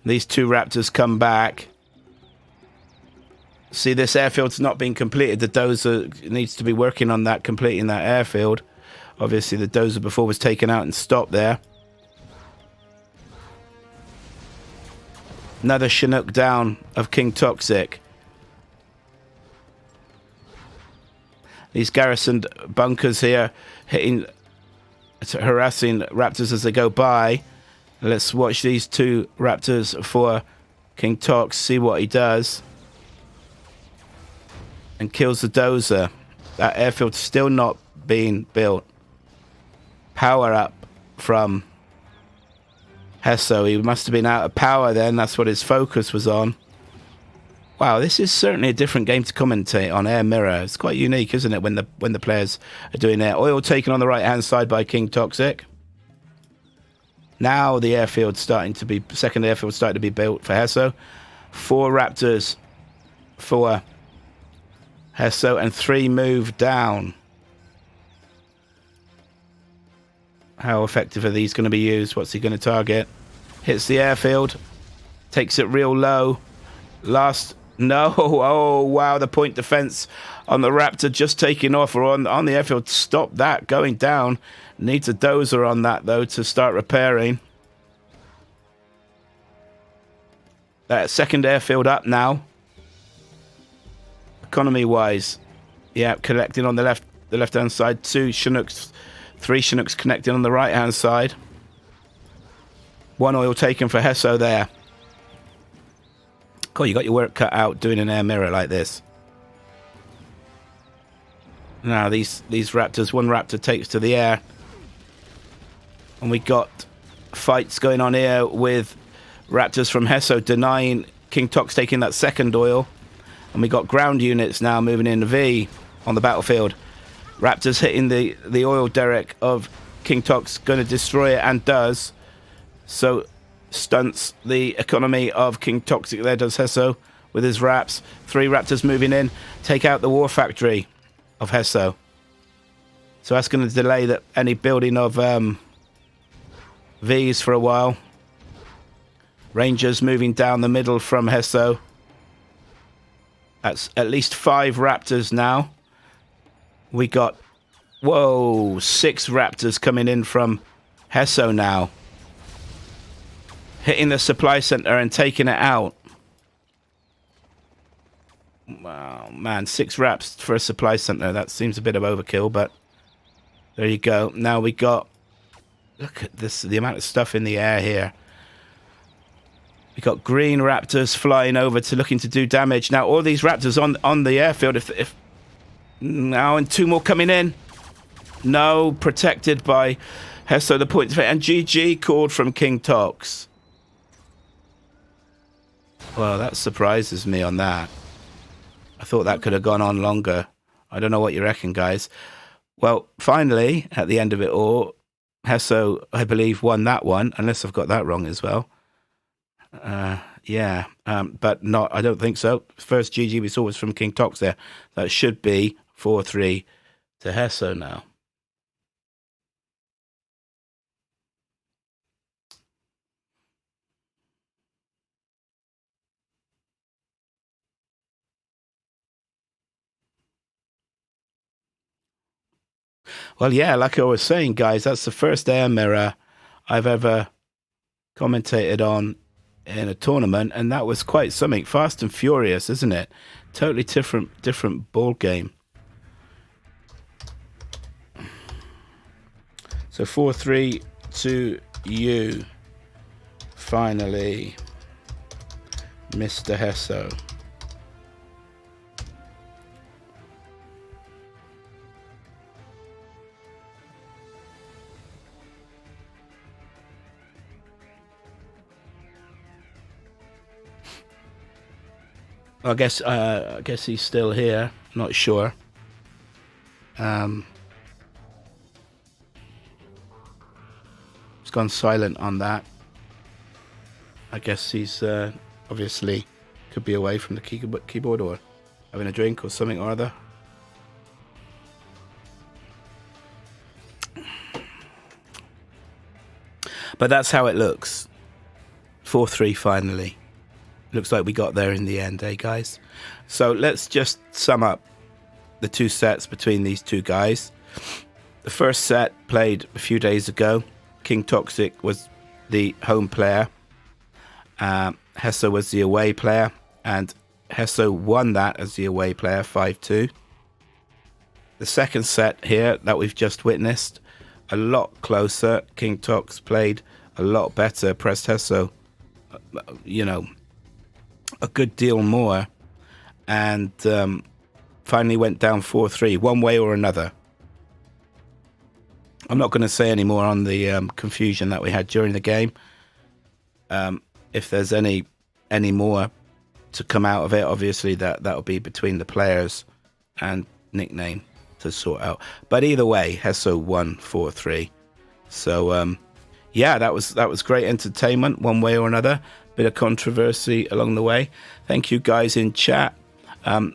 These 2 raptors come back. See, this airfield's not been completed. The dozer needs to be working on that, completing that airfield. Obviously, the dozer before was taken out and stopped there. Another Chinook down of Kin9TOXIC. These garrisoned bunkers here hitting, harassing raptors as they go by. Let's watch these 2 raptors for Kin9TOXIC, see what he does. And kills the dozer. That airfield's still not being built. Power up from Heso. He must have been out of power then. That's what his focus was on. Wow, this is certainly a different game to commentate on Air Mirror. It's quite unique, isn't it, when the players are doing their oil taken on the right-hand side by Kin9TOXIC. Now the airfield's starting to be, second airfield starting to be built for Heso. 4 raptors for Heso and 3 move down. How effective are these going to be used? What's he going to target? Hits the airfield. Takes it real low. Last... No. Oh, wow. The point defense on the Raptor just taking off or on the airfield. Stop that going down. Needs a dozer on that, though, to start repairing. That second airfield up now. Economy-wise. Yeah, connecting on the left-hand side. 2 Chinooks... 3 Chinooks connecting on the right-hand side. 1 oil taken for Heso there. Cool, you got your work cut out doing an air mirror like this. Now these raptors, 1 raptor takes to the air. And we got fights going on here with raptors from Heso denying Kin9TOXIC taking that second oil. And we got ground units now moving in V on the battlefield. Raptors hitting the oil derrick of Kin9TOXIC, going to destroy it, and does. So stunts the economy of Kin9TOXIC there, does Heso with his raps. 3 raptors moving in, take out the war factory of Heso. So that's going to delay any building of Vs for a while. Rangers moving down the middle from Heso. That's at least 5 raptors now. We got, whoa, 6 raptors coming in from Heso now. Hitting the supply center and taking it out. Wow, man, 6 raps for a supply center. That seems a bit of overkill, but there you go. Now we got, look at this, the amount of stuff in the air here. We got green raptors flying over to looking to do damage. Now all these raptors on the airfield, if now, and 2 more coming in. No, protected by Heso, the point. And GG called from Kin9TOXIC. Well, that surprises me on that. I thought that could have gone on longer. I don't know what you reckon, guys. Well, finally, at the end of it all, Heso, I believe, won that one, unless I've got that wrong as well. Yeah, but not, I don't think so. First GG we saw was from Kin9TOXIC there. That should be 4-3 to Heso now. Well, yeah, like I was saying, guys, that's the first air mirror I've ever commentated on in a tournament, and that was quite something. Fast and furious, isn't it? Totally different ball game. So 4-3 to you, finally, Mr. Heso. I guess he's still here. Not sure. It's gone silent on that. I guess he's obviously could be away from the keyboard or having a drink or something or other. But that's how it looks. 4-3 finally. Looks like we got there in the end, eh, guys? So let's just sum up the two sets between these two guys. The first set played a few days ago. Kin9TOXIC was the home player. Heso was the away player. And Heso won that as the away player, 5-2. The second set here that we've just witnessed, a lot closer. Kin9TOXIC played a lot better, pressed Heso, you know, a good deal more, and finally went down 4-3, one way or another. I'm not going to say any more on the confusion that we had during the game. If there's any more to come out of it, obviously that'll be between the players and Nickname to sort out. But either way, Heso won 4-3. So yeah, that was great entertainment one way or another. Bit of controversy along the way. Thank you guys in chat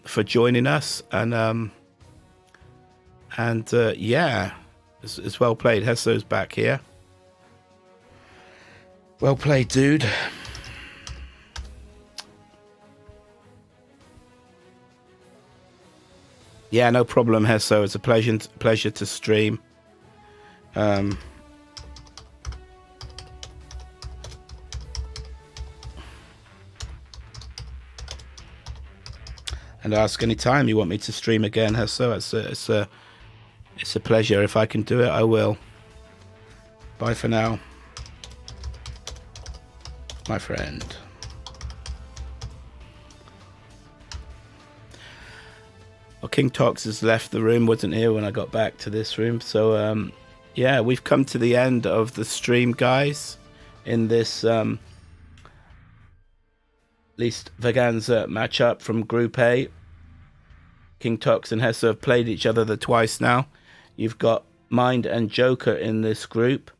for joining us, and yeah, it's well played. Heso's back here. Well played, dude. Yeah, no problem, Heso. It's a pleasure to stream. And ask any time you want me to stream again, Heso. It's a pleasure. If I can do it, I will. Bye for now, my friend. Well, Kin9TOXIC has left the room, wasn't here when I got back to this room. So yeah, we've come to the end of the stream, guys, in this LessVaganza matchup from Group A. Kin9TOXIC and Heso have played each other twice now. You've got Mind and Joker in this group.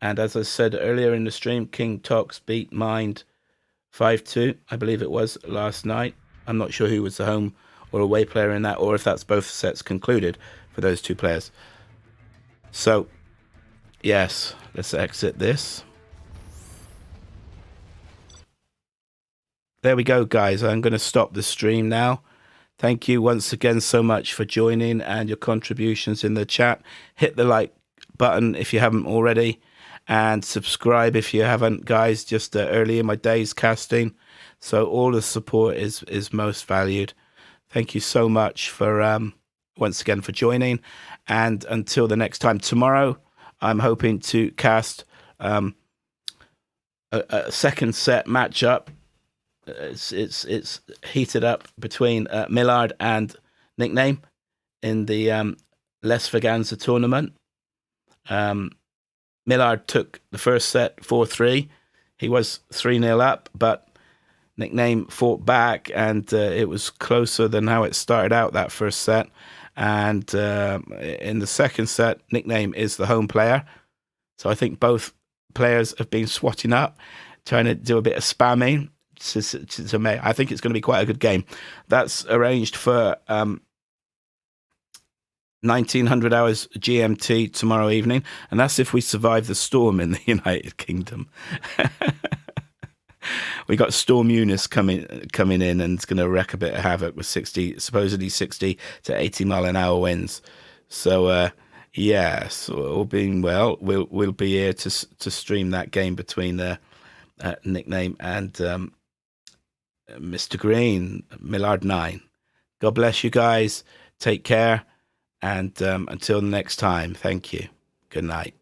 And as I said earlier in the stream, Kin9TOXIC beat Mind 5-2, I believe it was, last night. I'm not sure who was the home or away player in that, or if that's both sets concluded for those two players. So, yes, let's exit this. There we go, guys. I'm going to stop the stream now. Thank you once again so much for joining and your contributions in the chat. Hit the like button if you haven't already, and subscribe if you haven't, guys. Just early in my days casting, so all the support is most valued. Thank you so much for once again for joining, and until the next time, tomorrow I'm hoping to cast a second set matchup. It's heated up between Millard and Nickname in the LessVaganza tournament. Millard took the first set 4-3. He was 3-0 up, but Nickname fought back, and it was closer than how it started out that first set. And in the second set, Nickname is the home player. So I think both players have been swatting up, trying to do a bit of spamming. I think it's going to be quite a good game. That's arranged for 1900 hours GMT tomorrow evening, and that's if we survive the storm in the United Kingdom. We got Storm Eunice coming in, and it's going to wreak a bit of havoc with supposedly 60 to 80 mile an hour winds. So yeah, so all being well, we'll be here to stream that game between Nickname and Mr. Green, Millard 9. God bless you guys. Take care. And until next time, thank you. Good night.